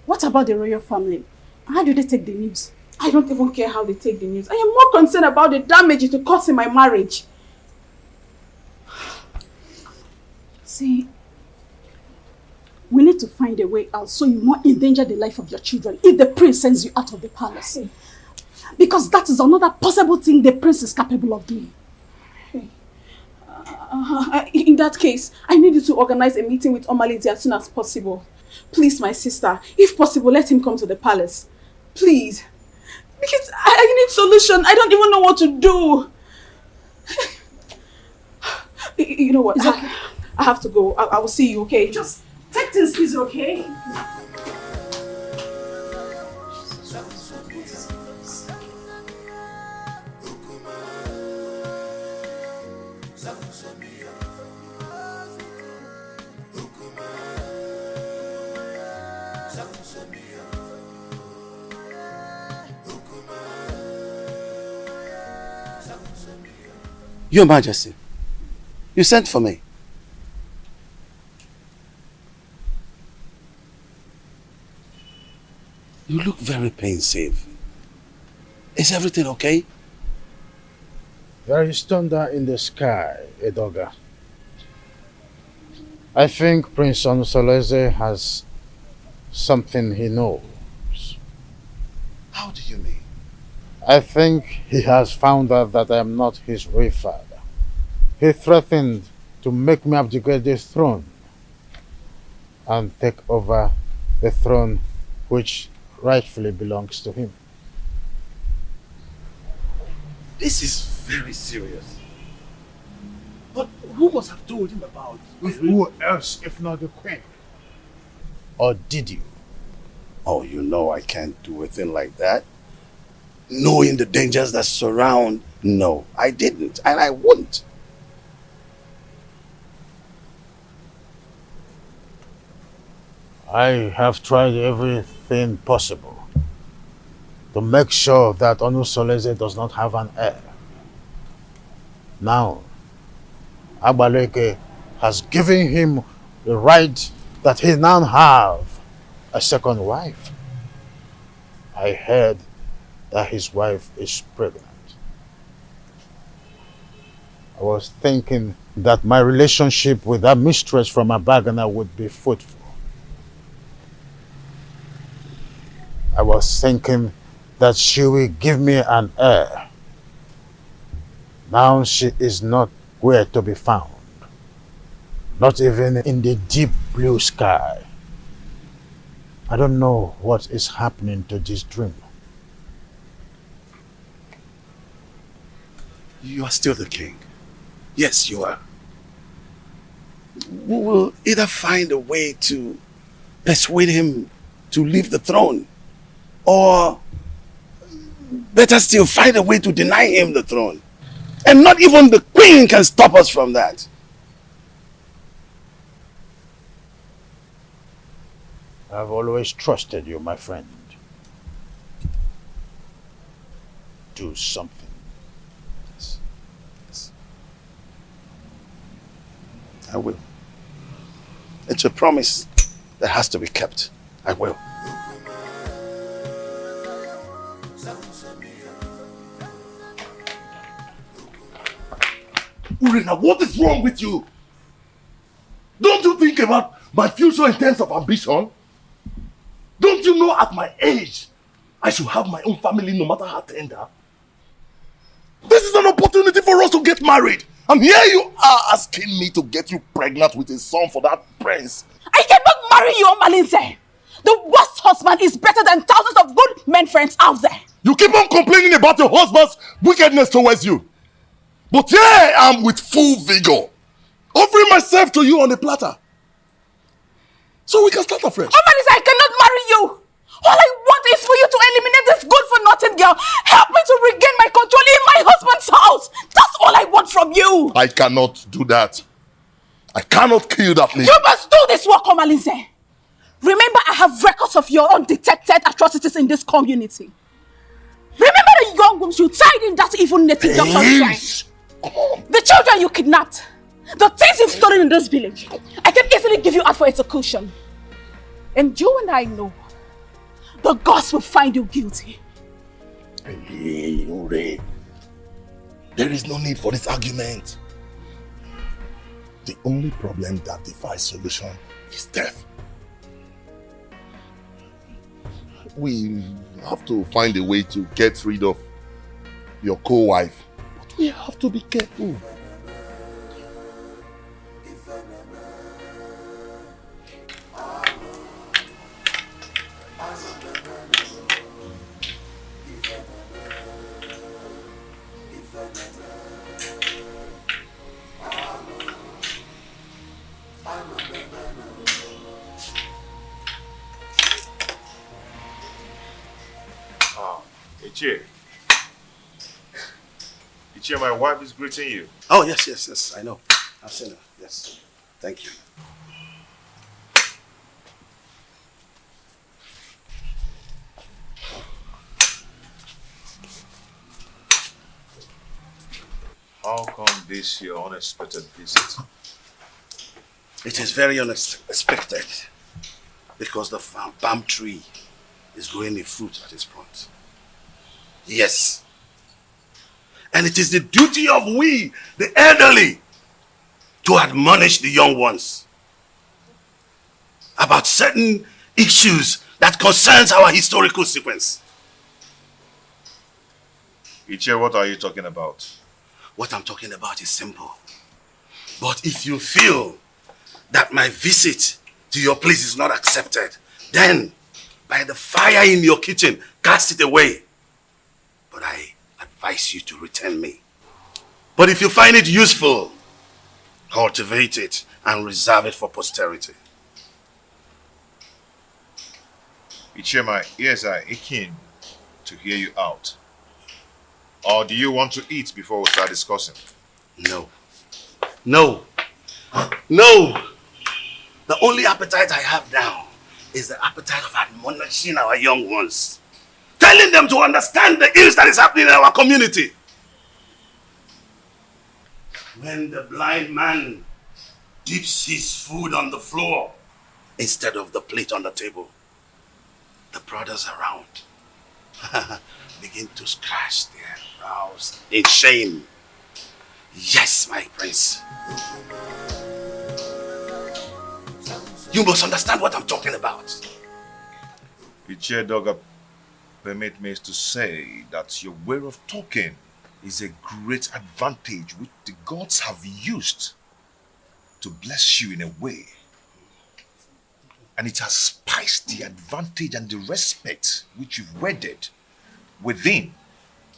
N: What about the royal family? How do they take the news? I don't even care how they take the news. I am more concerned about the damage it will cause in my marriage. See, we need to find a way out so you won't endanger the life of your children if the prince sends you out of the palace. Because that is another possible thing the prince is capable of doing. In that case, I need you to organize a meeting with Omalite as soon as possible. Please, my sister, if possible, let him come to the palace. Please. Because I need solution. I don't even know what to do. You know what? It's okay. I have to go. I will see you, okay? Just take things easy, okay?
J: Your Majesty, you sent for me. You look very pensive. Is everything okay?
B: There is thunder in the sky, Edoga. I think Prince Onsoleze has something he knows.
J: How do you mean?
B: I think he has found out that I am not his real father. He threatened to make me abdicate the throne and take over the throne which rightfully belongs to him.
J: This is very serious.
C: But who must have told him about it? Who else if not the queen?
B: Or did you?
J: Oh, you know I can't do a thing like that. Knowing the dangers that surround, no, I didn't, and I wouldn't.
B: I have tried everything possible to make sure that Onsoleze does not have an heir. Now, Agbaleke has given him the right that he now have a second wife. I heard that his wife is pregnant. I was thinking that my relationship with that mistress from Abagana would be fruitful. I was thinking that she will give me an heir. Now she is not where to be found. Not even in the deep blue sky. I don't know what is happening to this dream.
J: You are still the king. Yes, you are. We will either find a way to persuade him to leave the throne, or better still, find a way to deny him the throne. And not even the queen can stop us from that.
B: I've always trusted you, my friend. Do something.
J: I will. It's a promise that has to be kept. I will.
G: Urena, what is wrong with you? Don't you think about my future in terms of ambition? Don't you know at my age, I should have my own family no matter how tender? This is an opportunity for us to get married. And here you are asking me to get you pregnant with a son for that prince.
F: I cannot marry you, Malinze. The worst husband is better than thousands of good men friends out there.
G: You keep on complaining about your husband's wickedness towards you. But here I am with full vigor, offering myself to you on a platter. So we can start afresh.
F: Oh, Malinze, I cannot marry you. All I want is for you to eliminate this good-for-nothing girl. Help me to regain my control in my husband's house. That's all I want from you.
G: I cannot do that. I cannot kill that lady.
F: You must do this work, Omalinze. Remember, I have records of your undetected atrocities in this community. Remember the young wombs you tied in that evil native doctor's shrine. The children you kidnapped. The things you've stolen in this village. I can easily give you out for execution. And you and I know the gods will find you guilty.
G: Ure, there is no need for this argument. The only problem that defies solution is death. We have to find a way to get rid of your co-wife. But we have to be careful.
R: Ichie. Ichie, my wife is greeting you.
J: Oh, yes, I know. I've seen her, yes. Thank you.
R: How come this your unexpected visit?
J: It is very unexpected because the palm tree is growing a fruit at this point. Yes. And it is the duty of we, the elderly, to admonish the young ones about certain issues that concerns our historical sequence.
R: Ichie, what are you talking about?
J: What I'm talking about is simple. But if you feel that my visit to your place is not accepted, then by the fire in your kitchen, cast it away. But I advise you to return me. But if you find it useful, cultivate it and reserve it for posterity.
R: Ichie, my ears are aching to hear you out. Or do you want to eat before we start discussing?
J: No. No. No. The only appetite I have now is the appetite of admonishing our young ones. Telling them to understand the ills that is happening in our community. When the blind man dips his food on the floor instead of the plate on the table, the brothers around begin to scratch their brows in shame. Yes, my prince. You must understand what I'm talking about.
R: Ichie Doga, permit me to say that your way of talking is a great advantage which the gods have used to bless you in a way. And it has spiced the advantage and the respect which you've wedded within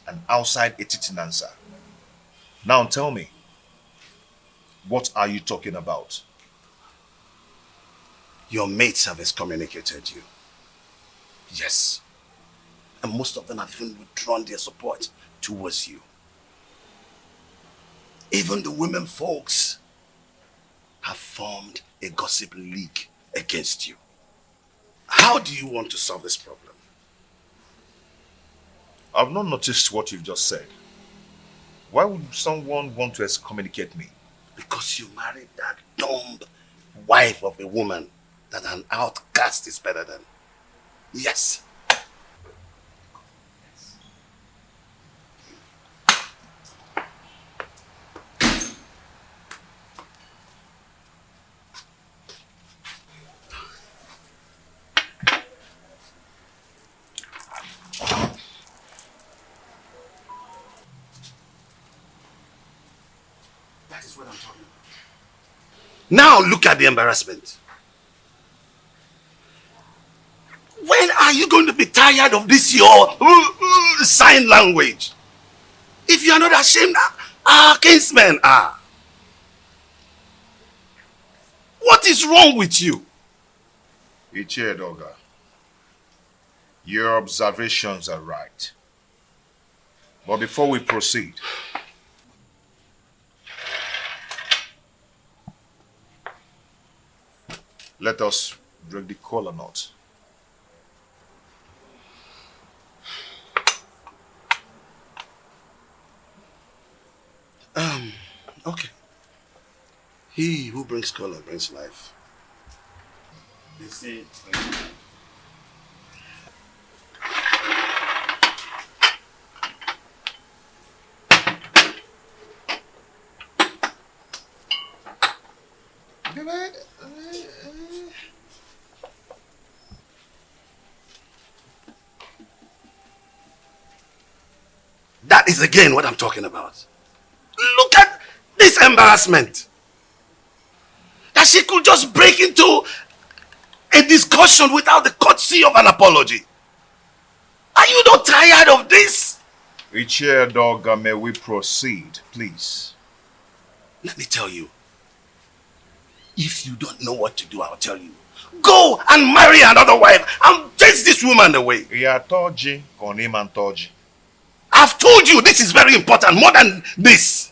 R: and outside Etitinansa. Now tell me, what are you talking about?
J: Your mates have excommunicated you. Yes. And most of them have even withdrawn their support towards you. Even the women folks have formed a gossip league against you. How do you want to solve this problem?
R: I've not noticed what you've just said. Why would someone want to excommunicate me?
J: Because you married that dumb wife of a woman that an outcast is better than. Yes. That is what I'm talking about. Now look at the embarrassment. When are you going to be tired of this your sign language? If you are not ashamed, our kinsmen are. What is wrong with you?
R: Ichie Doga, your observations are right. But before we proceed, let us break the kola nut.
J: Okay. He who brings color brings life. They say. That is again what I'm talking about. Look at this embarrassment. That she could just break into a discussion without the courtesy of an apology. Are you not tired of this?
R: Micheal, dog, may we proceed, please?
J: Let me tell you. If you don't know what to do, I'll tell you. Go and marry another wife and chase this woman away. I've told you this is very important, more than this.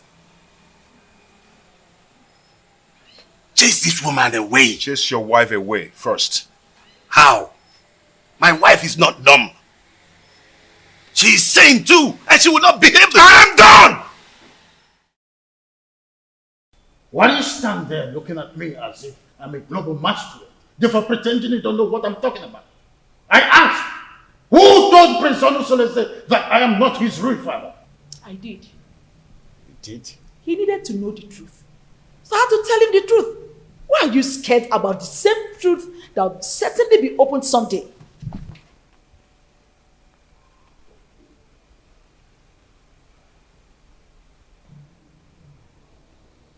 J: Chase this woman away.
R: Chase your wife away first.
J: How? My wife is not dumb. She is sane too, and she will not behave the
B: I'm done! Why do you stand there looking at me as if I'm a global master, therefore pretending you don't know what I'm talking about? I asked, who told Prince Onny that I am not his real father?
A: I did.
B: You did?
A: He needed to know the truth. So I had to tell him the truth. Why are you scared about the same truth that will certainly be opened someday?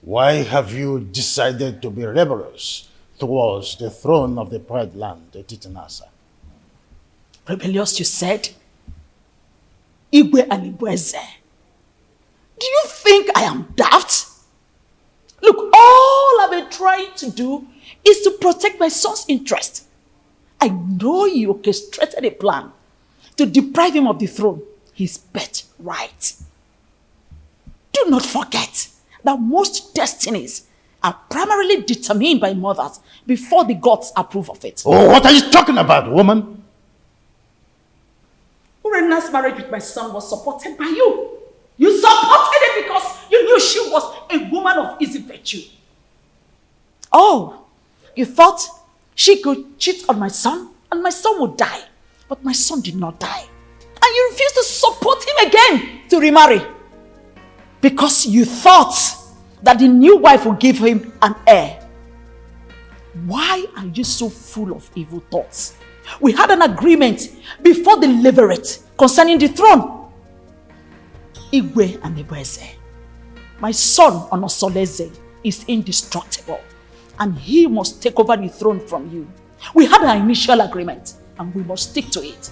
B: Why have you decided to be rebellious towards the throne of the Pride Land, the Titanasa?
A: Rebellious, you said? Igwe and Ibweze. Do you think I am daft? Look, all I've been trying to do is to protect my son's interest. I know you orchestrated a plan to deprive him of the throne, his birthright. Do not forget that most destinies are primarily determined by mothers before the gods approve of it.
B: Oh, what are you talking about, woman?
A: Urena's marriage with my son was supported by you. You supported it because you knew she was a woman of easy virtue. Oh, you thought she could cheat on my son and my son would die. But my son did not die. And you refused to support him again to remarry. Because you thought that the new wife would give him an heir. Why are you so full of evil thoughts? We had an agreement before the levirate concerning the throne. Igwe and Ibweze. My son Onosoleze is indestructible and he must take over the throne from you. We had an initial agreement and we must stick to it.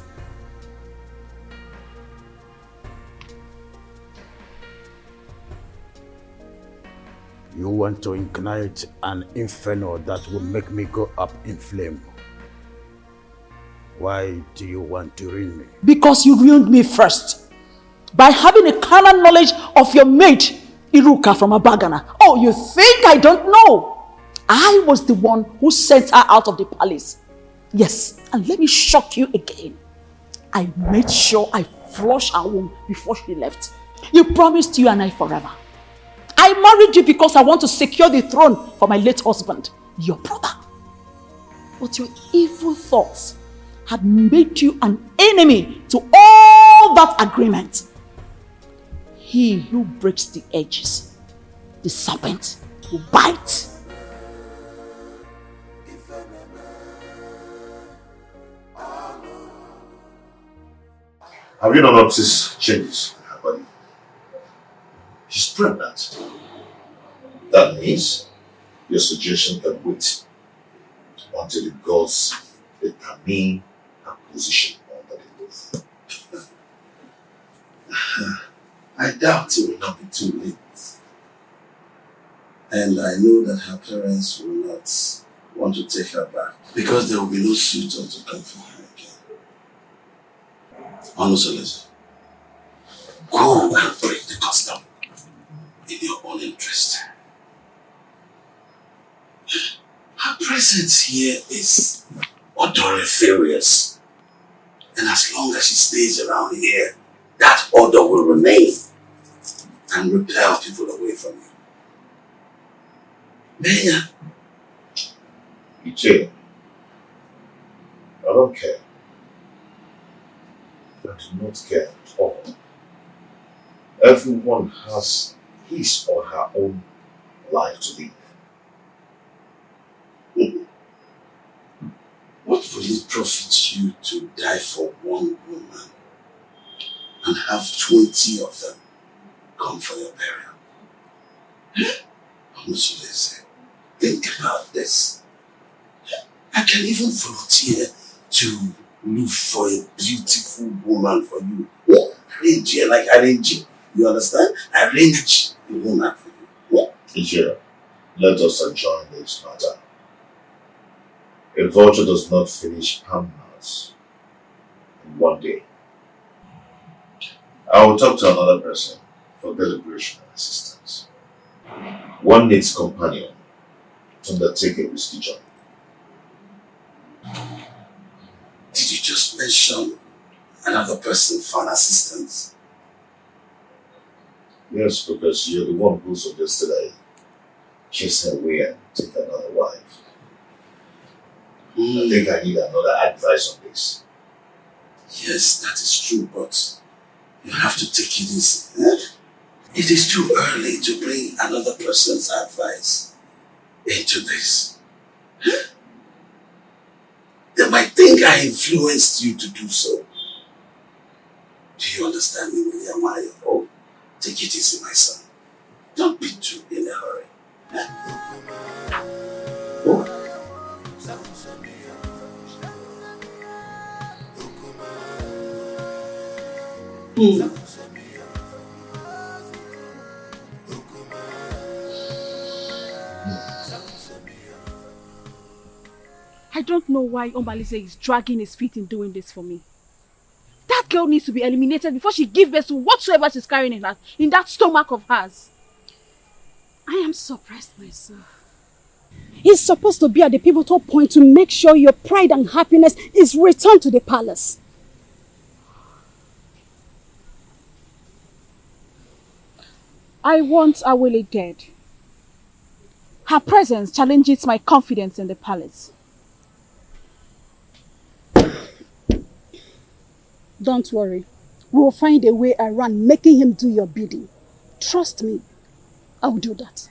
B: You want to ignite an inferno that will make me go up in flame. Why do you want to ruin me?
A: Because you ruined me first. By having a carnal knowledge of your mate, Iruka from Abagana. Oh, you think I don't know? I was the one who sent her out of the palace. Yes, and let me shock you again. I made sure I flushed her womb before she left. You promised you and I forever. I married you because I want to secure the throne for my late husband, your brother. But your evil thoughts had made you an enemy to all that agreement. He who breaks the edges, the serpent will bite.
D: Have you not noticed changes in her body? She's pregnant. That means your suggestion can wait until the gods determine her position under the roof.
J: I doubt it will not be too late. And I know that her parents will not want to take her back because there will be no suitor to come for her again. Onosoleze, go and break the custom in your own interest. Her presence here is odoriferous. And as long as she stays around here, that odor will remain and repel people away from you. Benya.
D: Micheal, I don't care. I do not care at all. Everyone has his or her own life to live.
J: What will it profit you to die for one woman and have 20 of them come for your burial. Honestly, think about this. I can even volunteer to look for a beautiful woman for you. Oh, arrange her, like arrange. You understand? Arrange a woman for you.
D: Micheal, let us adjourn this matter. A vulture does not finish palmnuts in one day. I will talk to another person for deliberation and assistance. One needs companion to undertake a risky journey.
J: Did you just mention another person for an assistance?
D: Yes, because you're the one who suggested I chase her away and take another wife. I think I need another advice on this.
J: Yes, that is true, but you have to take it easy. It is too early to bring another person's advice into this. They might think I influenced you to do so. Do you understand me, William? Oh, take it easy, my son. Don't be too in a hurry. Oh.
A: I don't know why Ombalise is dragging his feet in doing this for me. That girl needs to be eliminated before she gives birth to whatsoever she's carrying in that stomach of hers. I am surprised myself.
H: He's supposed to be at the pivotal point to make sure your pride and happiness is returned to the palace.
A: I want Awele dead. Her presence challenges my confidence in the palace.
H: Don't worry. We will find a way around making him do your bidding. Trust me. I will do that.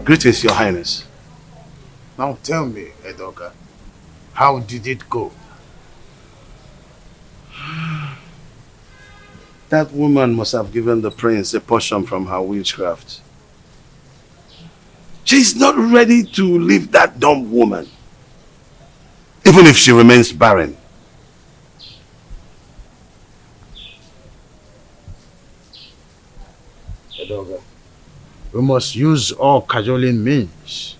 B: Greetings, Your Highness. Now tell me, Edoga, how did it go? That woman must have given the prince a portion from her witchcraft. She's not ready to leave that dumb woman, even if she remains barren. Edoga, we must use all cajoling means,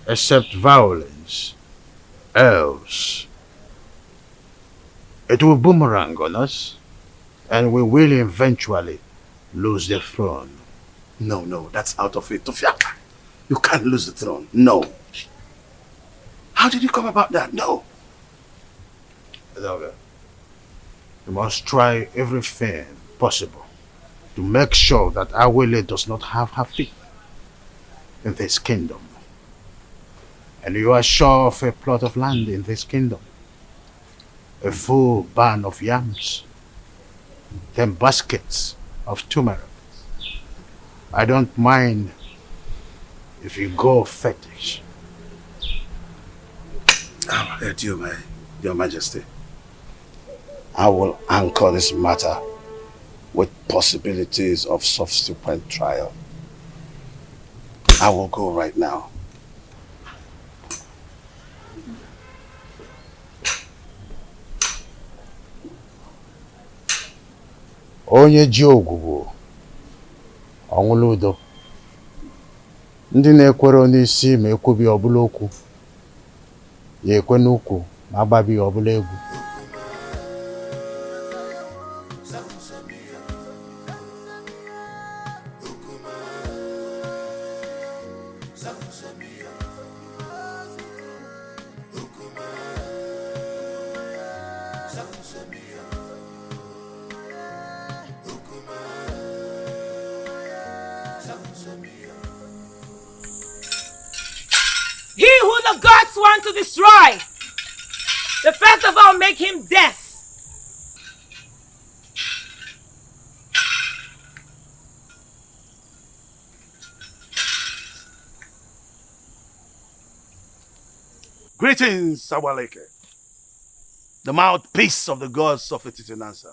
B: except violence. Else, it will boomerang on us, and we will eventually lose the throne. No, that's out of it. Tofiaka, you can't lose the throne. No. How did you come about that? No. Edoga, you must try everything possible to make sure that Awele does not have her feet in this kingdom. And you are sure of a plot of land in this kingdom, a full barn of yams, 10 baskets of turmeric. I don't mind if you go fetish. Your Majesty, I will anchor this matter with possibilities of subsequent trial. I will go right now. Onye ji ogwugwu ọnwụla udo. Ndị na-ekwere n'isi ma ekwubi ọbụla okwu, ya ekwe n'ukwu ma agbabi ọbụla egwu.
F: He who the gods want to destroy, the first of all make him death.
S: Greetings, Awaleke. The mouthpiece of the gods of Ititinansa.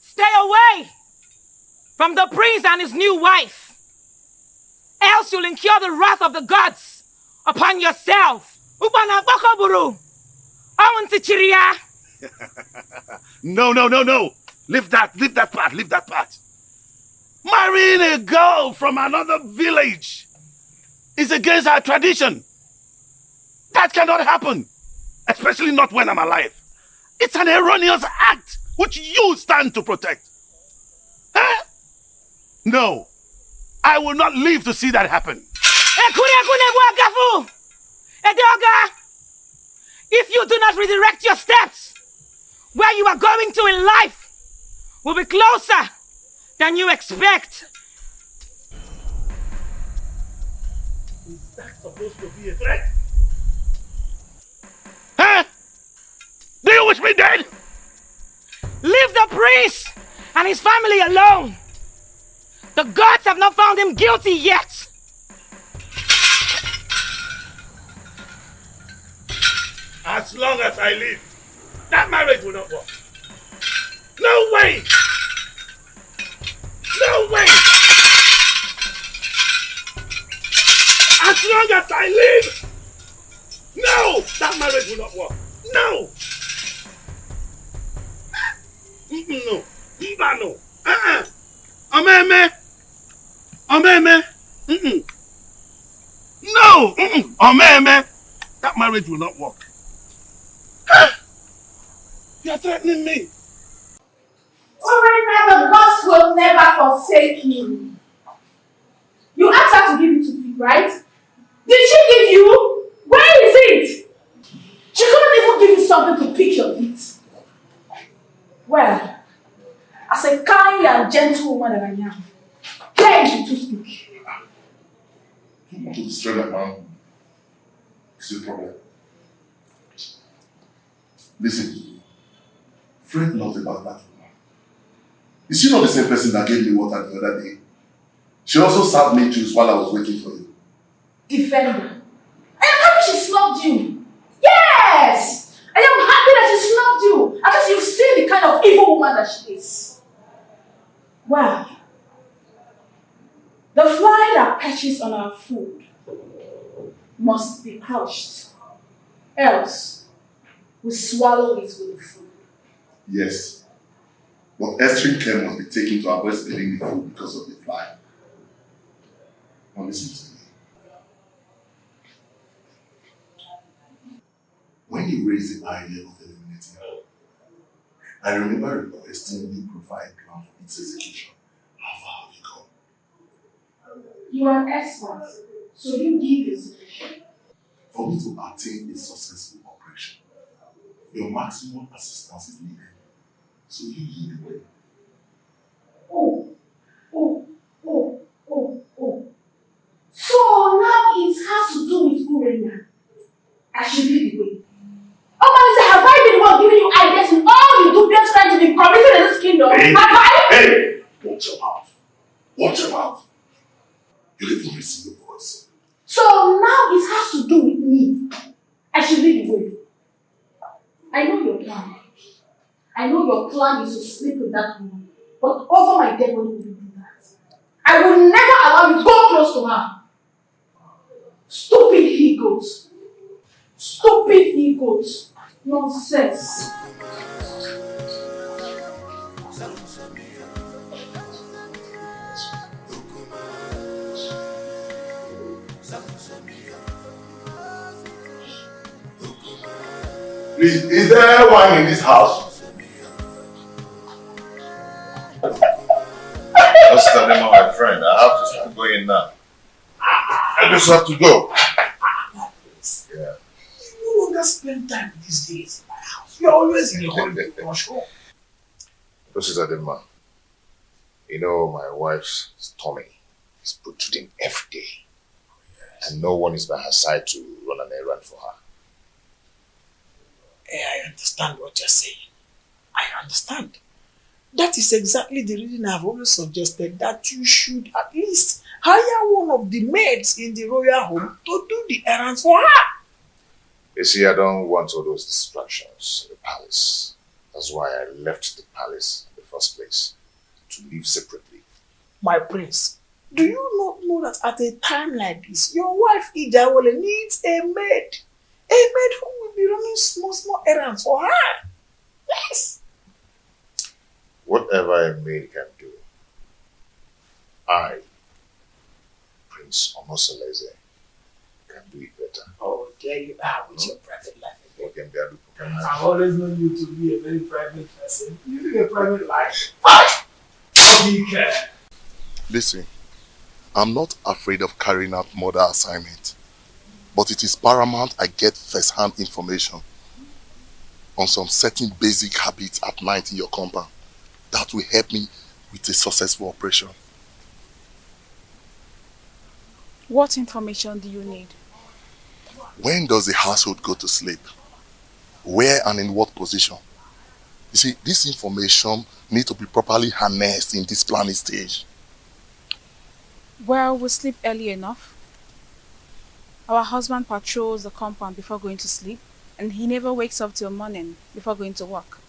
F: Stay away from the prince and his new wife, else you'll incur the wrath of the gods upon yourself.
S: No. Leave that part. Marrying a girl from another village is against our tradition. That cannot happen, especially not when I'm alive. It's an erroneous act which you stand to protect. Huh? No, I will not live to see that happen.
F: If you do not redirect your steps, where you are going to in life will be closer than you expect.
S: Is that supposed to be a threat? Huh? Do you wish me dead?
F: Leave the priest and his family alone. The gods have not found him guilty yet.
S: As long as I live, that marriage will not work. No way! No way! As long as I live, no! That marriage will not work. No! No. No. Omeme! No! Omeme! That marriage will not work. You're threatening me.
N: Alright, now the gods will never forsake you. You asked her to give you 2 feet, right? Did she give you? Where is it? She couldn't even give you something to pick your feet. Well, as a kind and gentle woman that I am, here is the toothpick.
G: You want to destroy that man? It's your problem. Listen, fret not about that woman. Is she not the same person that gave me water the other day? She also served me juice while I was waiting for you.
N: Defender. I am happy she snubbed you. Yes! I am happy that she snubbed you. At least you've seen the kind of evil woman that she is. Well, the fly that perches on our food must be crushed. Else, we swallow it with the food.
G: Yes. But extreme care must be taken to avoid spilling the food because of the fly. Now listen to me. When you raised the idea of eliminating her, I remember requesting you provide plan for its execution. How far have you gone?
N: You are an expert, so you give the solution.
G: For me to attain a successful operation, your maximum assistance is needed. So you lead the way.
N: Oh. So now it has to do with Urena. I should lead the way. Oh, man, have I been the one giving you ideas in all you do just trying to be committed in this kingdom?
G: Hey!
N: Have I?
G: Hey! Watch your mouth. Watch your mouth. You'll even receive your voice.
N: So now it has to do with me. I should lead the way. I know your plan. I know your plan is to sleep with that woman. But over my dead body, will you do that? I will never allow you to go close to her. Stupid egos. Stupid egos. Nonsense.
G: Please, is there wine in this house?
R: That's telling my friend. I have to start going now. I just have to go. Yeah.
Q: You no longer spend time these days in my house. You're always in the holiday rush home.
R: This is Adema. You know, my wife's stomach is protruding every day. Yes. And no one is by her side to run an errand for her.
Q: I understand what you're saying. I understand. That is exactly the reason I've always suggested that you should at least hire one of the maids in the royal home to do the errands for her.
R: You see, I don't want all those distractions in the palace. That's why I left the palace in the first place, to live separately.
F: My prince, do you not know that at a time like this, your wife Ijawole needs a maid? A maid who will be running small errands for her. Yes.
R: Whatever a maid can do, I, Prince Omosoleze, can do it better.
F: Oh, there you are with your private life.
Q: I've always known you to be a very private person. You live a private life. Be careful.
G: Listen, I'm not afraid of carrying out murder assignment, but it is paramount I get first-hand information on some certain basic habits at night in your compound that will help me with a successful operation.
N: What information do you need?
G: When does the household go to sleep? Where and in what position? You see, this information needs to be properly harnessed in this planning stage.
N: Well, we sleep early enough. Our husband patrols the compound before going to sleep, and he never wakes up till morning before going to work.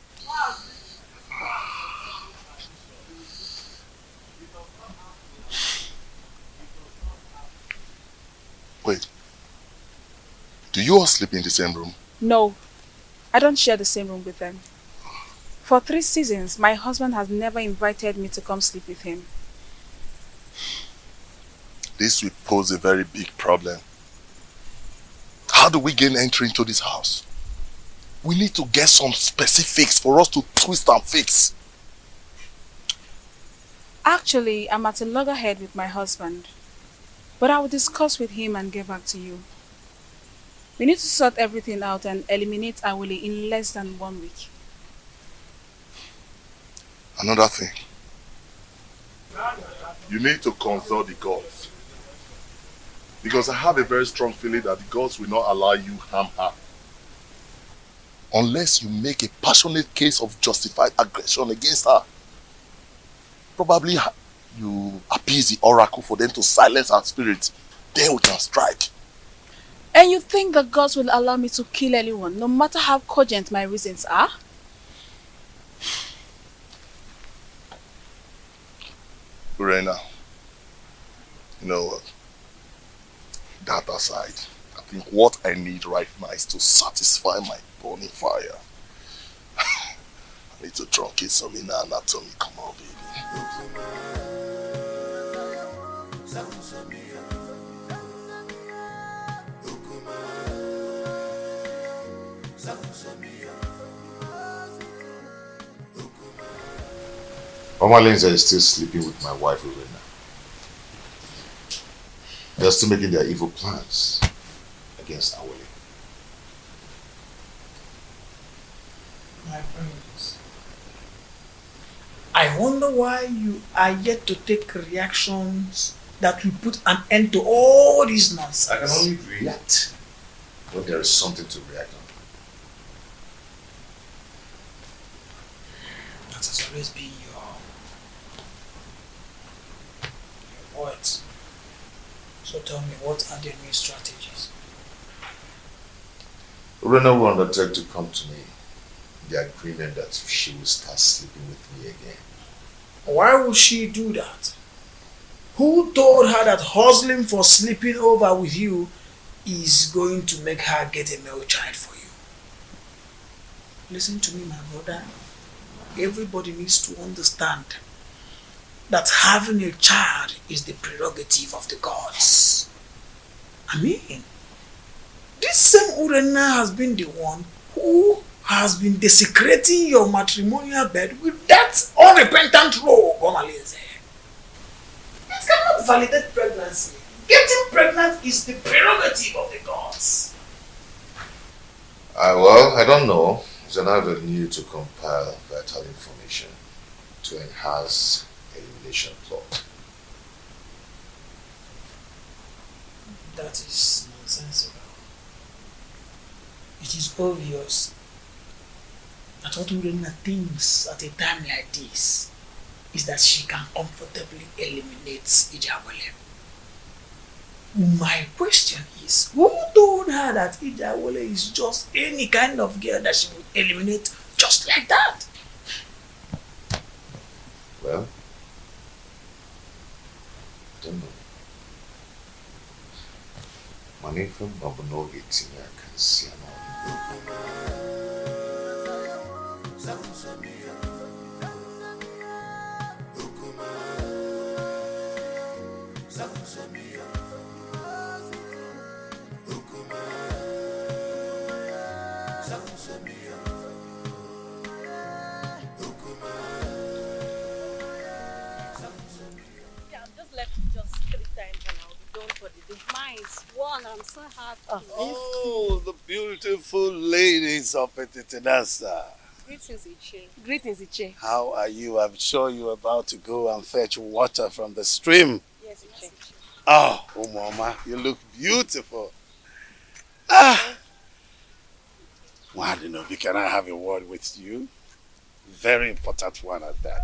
G: Wait, do you all sleep in the same room?
N: No, I don't share the same room with them. For 3 seasons, my husband has never invited me to come sleep with him.
G: This will pose a very big problem. How do we gain entry into this house? We need to get some specifics for us to twist and fix.
N: Actually, I'm at a loggerhead with my husband, but I will discuss with him and get back to you. We need to sort everything out and eliminate Awele in less than 1 week.
G: Another thing. You need to consult the gods. Because I have a very strong feeling that the gods will not allow you harm her. Unless you make a passionate case of justified aggression against her. Probably you appease the oracle for them to silence her spirit. Then we can strike.
N: And you think the gods will allow me to kill anyone, no matter how cogent my reasons are?
G: Regina, you know what? That aside, I think what I need right now is to satisfy my burning fire. I need to truncate some inner anatomy. Come on, baby.
R: Mama Lindsay is still sleeping with my wife, Regina. They're still making their evil plans against Awele.
F: My friends, I wonder why you are yet to take reactions that will put an end to all this nonsense.
R: I can only react when there is something to react on.
F: That has always been your words. So tell me, what are the new strategies?
R: Regina will undertake to come to me the agreement that she will start sleeping with me again.
F: Why would she do that? Who told her that hustling for sleeping over with you is going to make her get a male child for you? Listen to me, my brother. Everybody needs to understand that having a child is the prerogative of the gods. I mean, this same Urena has been the one who has been desecrating your matrimonial bed with that unrepentant rogue, Omaleze. It cannot validate pregnancy. Getting pregnant is the prerogative of the gods.
R: Well, I don't know. It's an avenue to compile vital information to enhance elimination plot.
F: That is nonsensical. It is obvious that what Urena thinks at a time like this is that she can comfortably eliminate Ijawole.
Q: My question is, who told her that Ijawole is just any kind of girl that she will eliminate just like that?
R: Well, I don't know. Money from Babuno gets in there, can see
E: Mine's one, I'm so happy.
J: Oh, the beautiful ladies of Etitinasa.
E: Greetings, Iche. Greetings, Iche.
J: How are you? I'm sure you're about to go and fetch water from the stream.
E: Yes, Iche.
J: Oh, Mama, you look beautiful. Ah! Wadinobi, can I have a word with you? Very important one at that.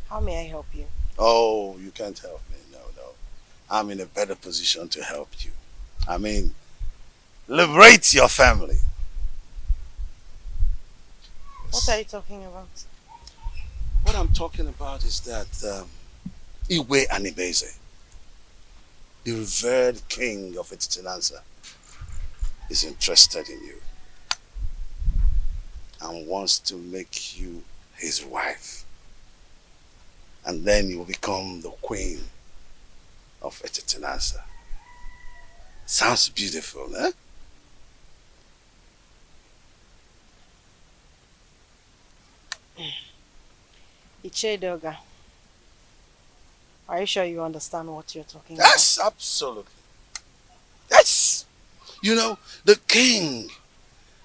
M: How may I help you?
J: Oh, you can't help me. No. I'm in a better position to help you. I mean, liberate your family.
M: What are you talking about?
J: What I'm talking about is that Iwe Anibeze, the revered king of Etitinansa, is interested in you and wants to make you his wife. And then you will become the queen of Etitinansa. Sounds beautiful, eh?
M: Ichedoga, are you sure you understand what you're talking about?
J: Yes, absolutely. Yes. You know, the king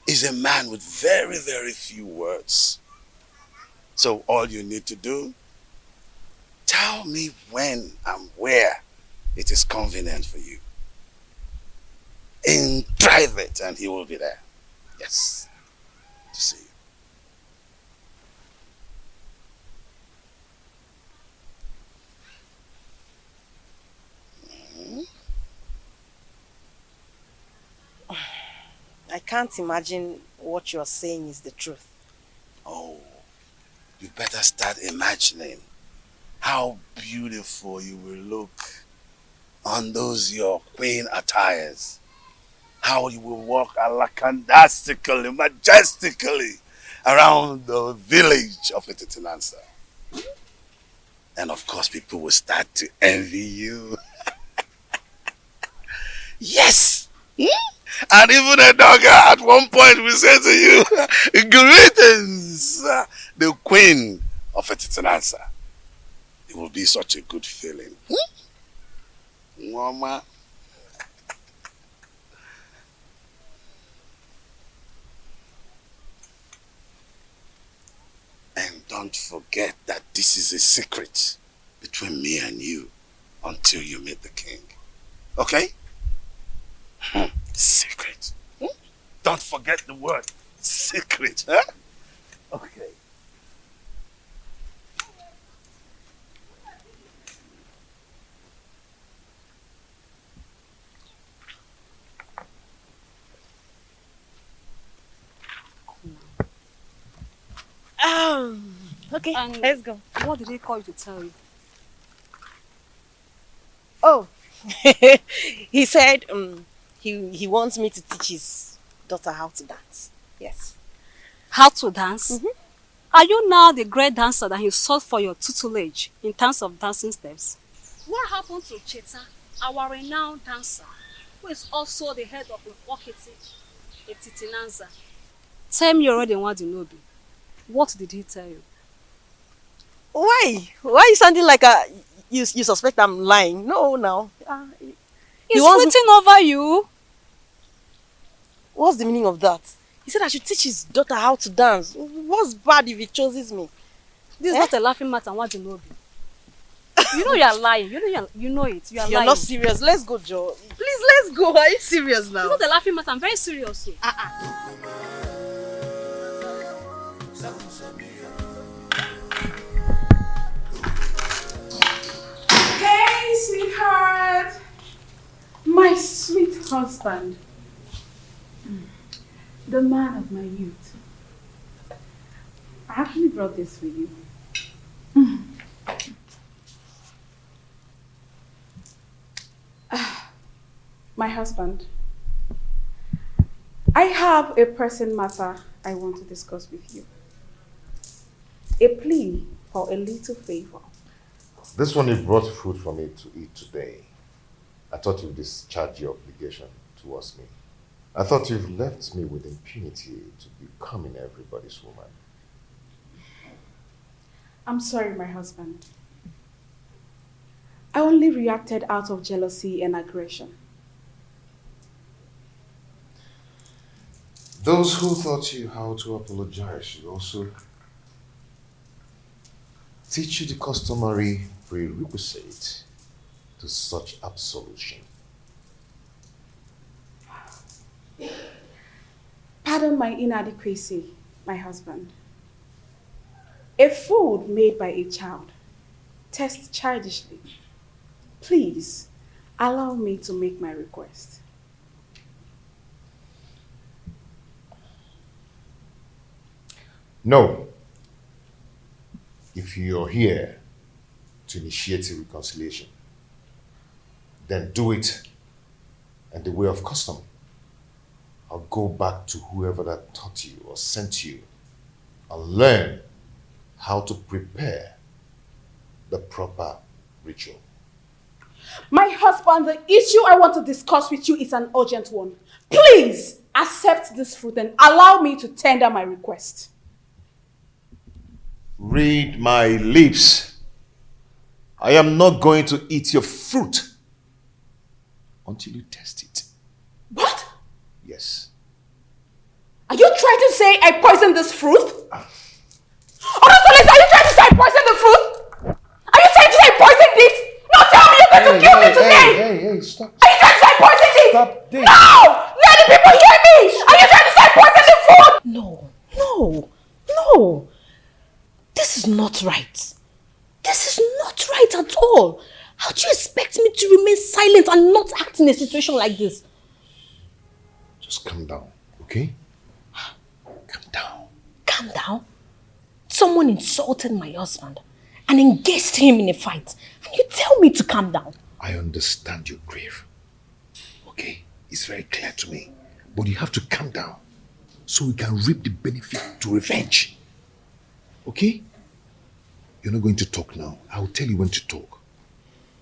J: is a man with very, very few words. So all you need to do, tell me when and where it is convenient for you. In private, and he will be there. Yes. To see you.
M: I can't imagine what you're saying is the truth.
J: Oh, you better start imagining how beautiful you will look on those your queen attires. How you will walk alakandastically, majestically around the village of Etitinansa. And of course, people will start to envy you. Yes! And even a dogger at one point will say to you, greetings, the queen of Etitinansa. It will be such a good feeling. Mama. And don't forget that this is a secret between me and you until you meet the king. Okay? Secret. Don't forget the word secret. Huh? Okay.
M: Okay, let's go.
E: What did he call you to tell you?
M: Oh, he said he wants me to teach his daughter how to dance. Yes.
E: How to dance? Are you now the great dancer that he sought for your tutelage in terms of dancing steps? What happened to Cheta, our renowned dancer, who is also the head of Okiti, Etitinansa? Tell me already what you know. What did he tell you?
M: Why? Why are you sounding like you suspect I'm lying? No, now.
E: He's flirting over you.
M: What's the meaning of that? He said I should teach his daughter how to dance. What's bad if he chooses me?
E: This is not a laughing matter. What do you know? You know you're lying. You know it. You're lying.
M: Not serious. Let's go, Joe. Please, let's go. Are you serious now?
E: It's not a laughing matter. I'm very serious.
N: Hey, sweetheart. My sweet husband. The man of my youth. I actually brought this for you. My husband. I have a pressing matter I want to discuss with you. A plea for a little favor.
R: This one you brought food for me to eat today. I thought you'd discharge your obligation towards me. I thought you've left me with impunity to becoming everybody's woman.
N: I'm sorry, my husband. I only reacted out of jealousy and aggression.
R: Those who taught you how to apologize should also teach you the customary prerequisite to such absolution.
N: Pardon my inadequacy, my husband. A food made by a child tastes childishly. Please, allow me to make my request.
R: No. If you're here to initiate a reconciliation, then do it in the way of custom. I'll go back to whoever that taught you or sent you and learn how to prepare the proper ritual.
N: My husband, the issue I want to discuss with you is an urgent one. Please accept this fruit and allow me to tender my request.
R: Read my lips. I am not going to eat your fruit until you test it.
N: What?
R: Yes.
N: Are you trying to say I poisoned this fruit? Honestly, are you trying to say I poisoned the fruit? Are you trying to say I poisoned it? No, tell me you're going to kill me today!
R: Hey, stop.
N: Are you trying to say I poisoned it?
R: Stop this.
N: No! Let the people hear me! Are you trying to say I poisoned the food?
M: No. This is not right. This is not right at all. How do you expect me to remain silent and not act in a situation like this?
R: Just calm down, okay? Calm down.
M: Calm down? Someone insulted my husband and engaged him in a fight. And you tell me to calm down.
R: I understand your grief. Okay? It's very clear to me. But you have to calm down so we can reap the benefit to revenge. Okay? You're not going to talk now. I will tell you when to talk.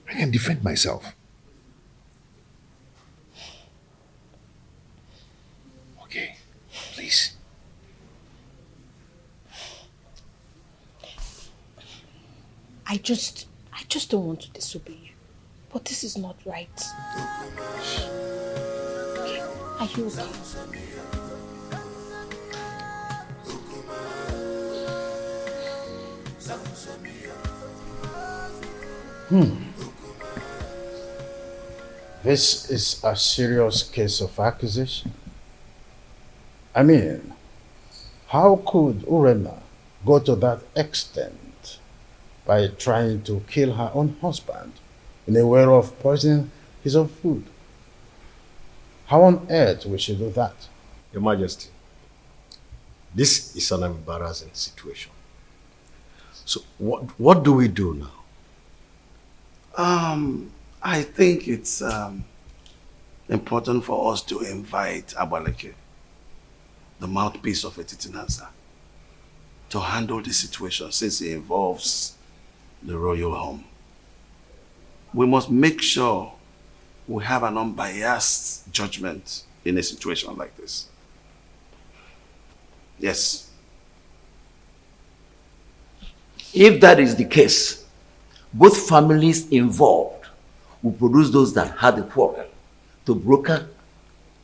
R: I can defend myself. Okay? Please.
M: I just don't want to disobey you. But this is not right. Are you okay?
B: This is a serious case of accusation. I mean, how could Urena go to that extent by trying to kill her own husband in a way of poisoning his own food? How on earth will she do that?
T: Your Majesty, this is an embarrassing situation. So what do we do now?
S: I think it's important for us to invite Abaleke, the mouthpiece of Etitinansa, to handle the situation since it involves the royal home. We must make sure we have an unbiased judgment in a situation like this. Yes.
I: If that is the case, both families involved will produce those that had the quarrel to broker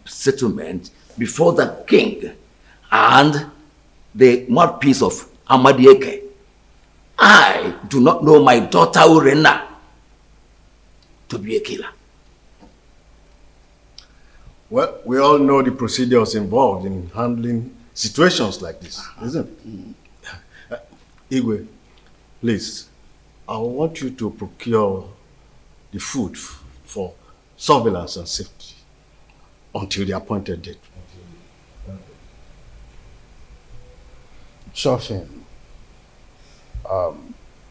I: settlement before the king and the mouthpiece of Amadieke. I do not know my daughter Urena to be a killer.
T: Well, we all know the procedures involved in handling situations like this, isn't it? Igwe, please, I want you to procure the food for surveillance and safety until the appointed date.
B: Sure thing.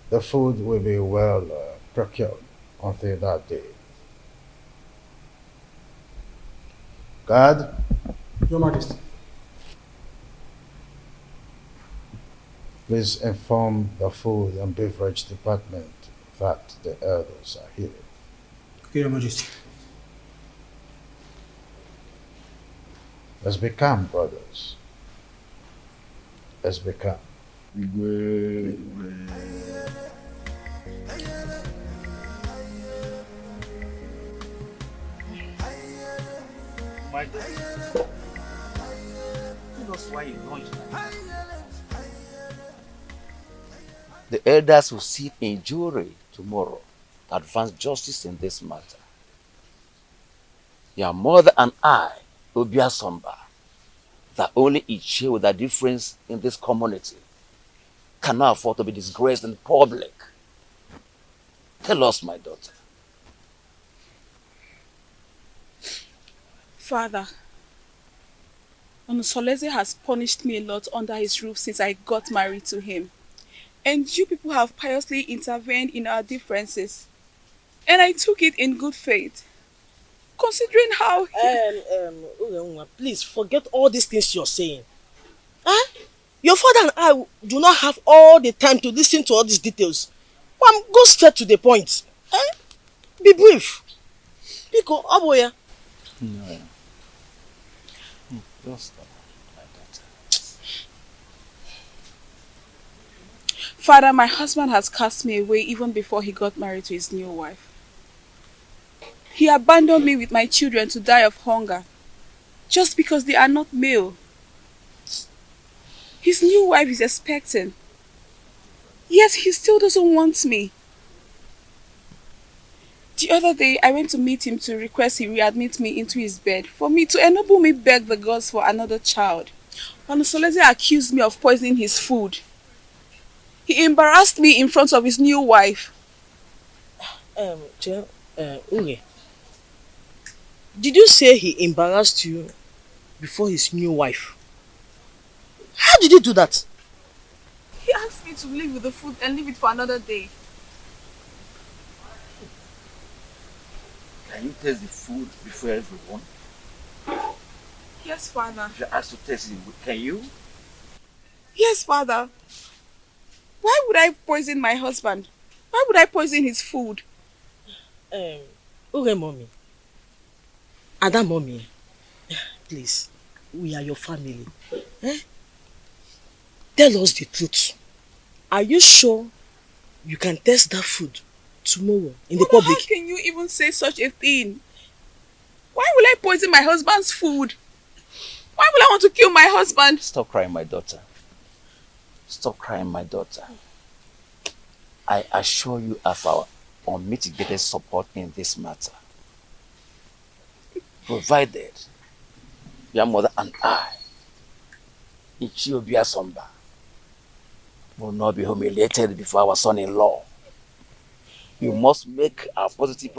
B: The food will be well procured until that day. Guard.
Q: Your Majesty.
B: Please inform the food and beverage department that the elders are here.
Q: Okay, Your Majesty.
B: Let's be calm, brothers. Let's be calm.
I: My daughter, tell us why you launched that. The elders will sit in jury tomorrow to advance justice in this matter. Your mother and I will be somber that only each with a difference in this community cannot afford to be disgraced in public. Tell us, my daughter.
F: Father, Onusoleze has punished me a lot under his roof since I got married to him. And you people have piously intervened in our differences. And I took it in good faith. Considering how...
M: Please forget all these things you're saying. Huh? Your father and I do not have all the time to listen to all these details. Go straight to the point. Eh? Be brief. Biko, Aboya.
I: No. Just my daughter.
F: Father, my husband has cast me away even before he got married to his new wife. He abandoned me with my children to die of hunger, just because they are not male. His new wife is expecting, yet he still doesn't want me. The other day, I went to meet him to request he readmit me into his bed for me to enable me beg the gods for another child. Onusoleze accused me of poisoning his food. He embarrassed me in front of his new wife.
M: Unge, did you say he embarrassed you before his new wife? How did he do that?
F: He asked me to leave with the food and leave it for another day.
I: Can you taste the food before everyone?
F: Yes, Father.
I: If you're asked to taste it, can you?
F: Yes, Father. Why would I poison my husband? Why would I poison his food?
M: Uge mommy. Ada mommy. Please, we are your family. Eh? Tell us the truth. Are you sure you can taste that food tomorrow in the public?
F: How can you even say such a thing? Why will I poison my husband's food? Why will I want to kill my husband?
I: Stop crying, my daughter. Stop crying, my daughter. I assure you of our unmitigated support in this matter. Provided your mother and I, Ichiobia Somba, will not be humiliated before our son-in-law. You must make a positive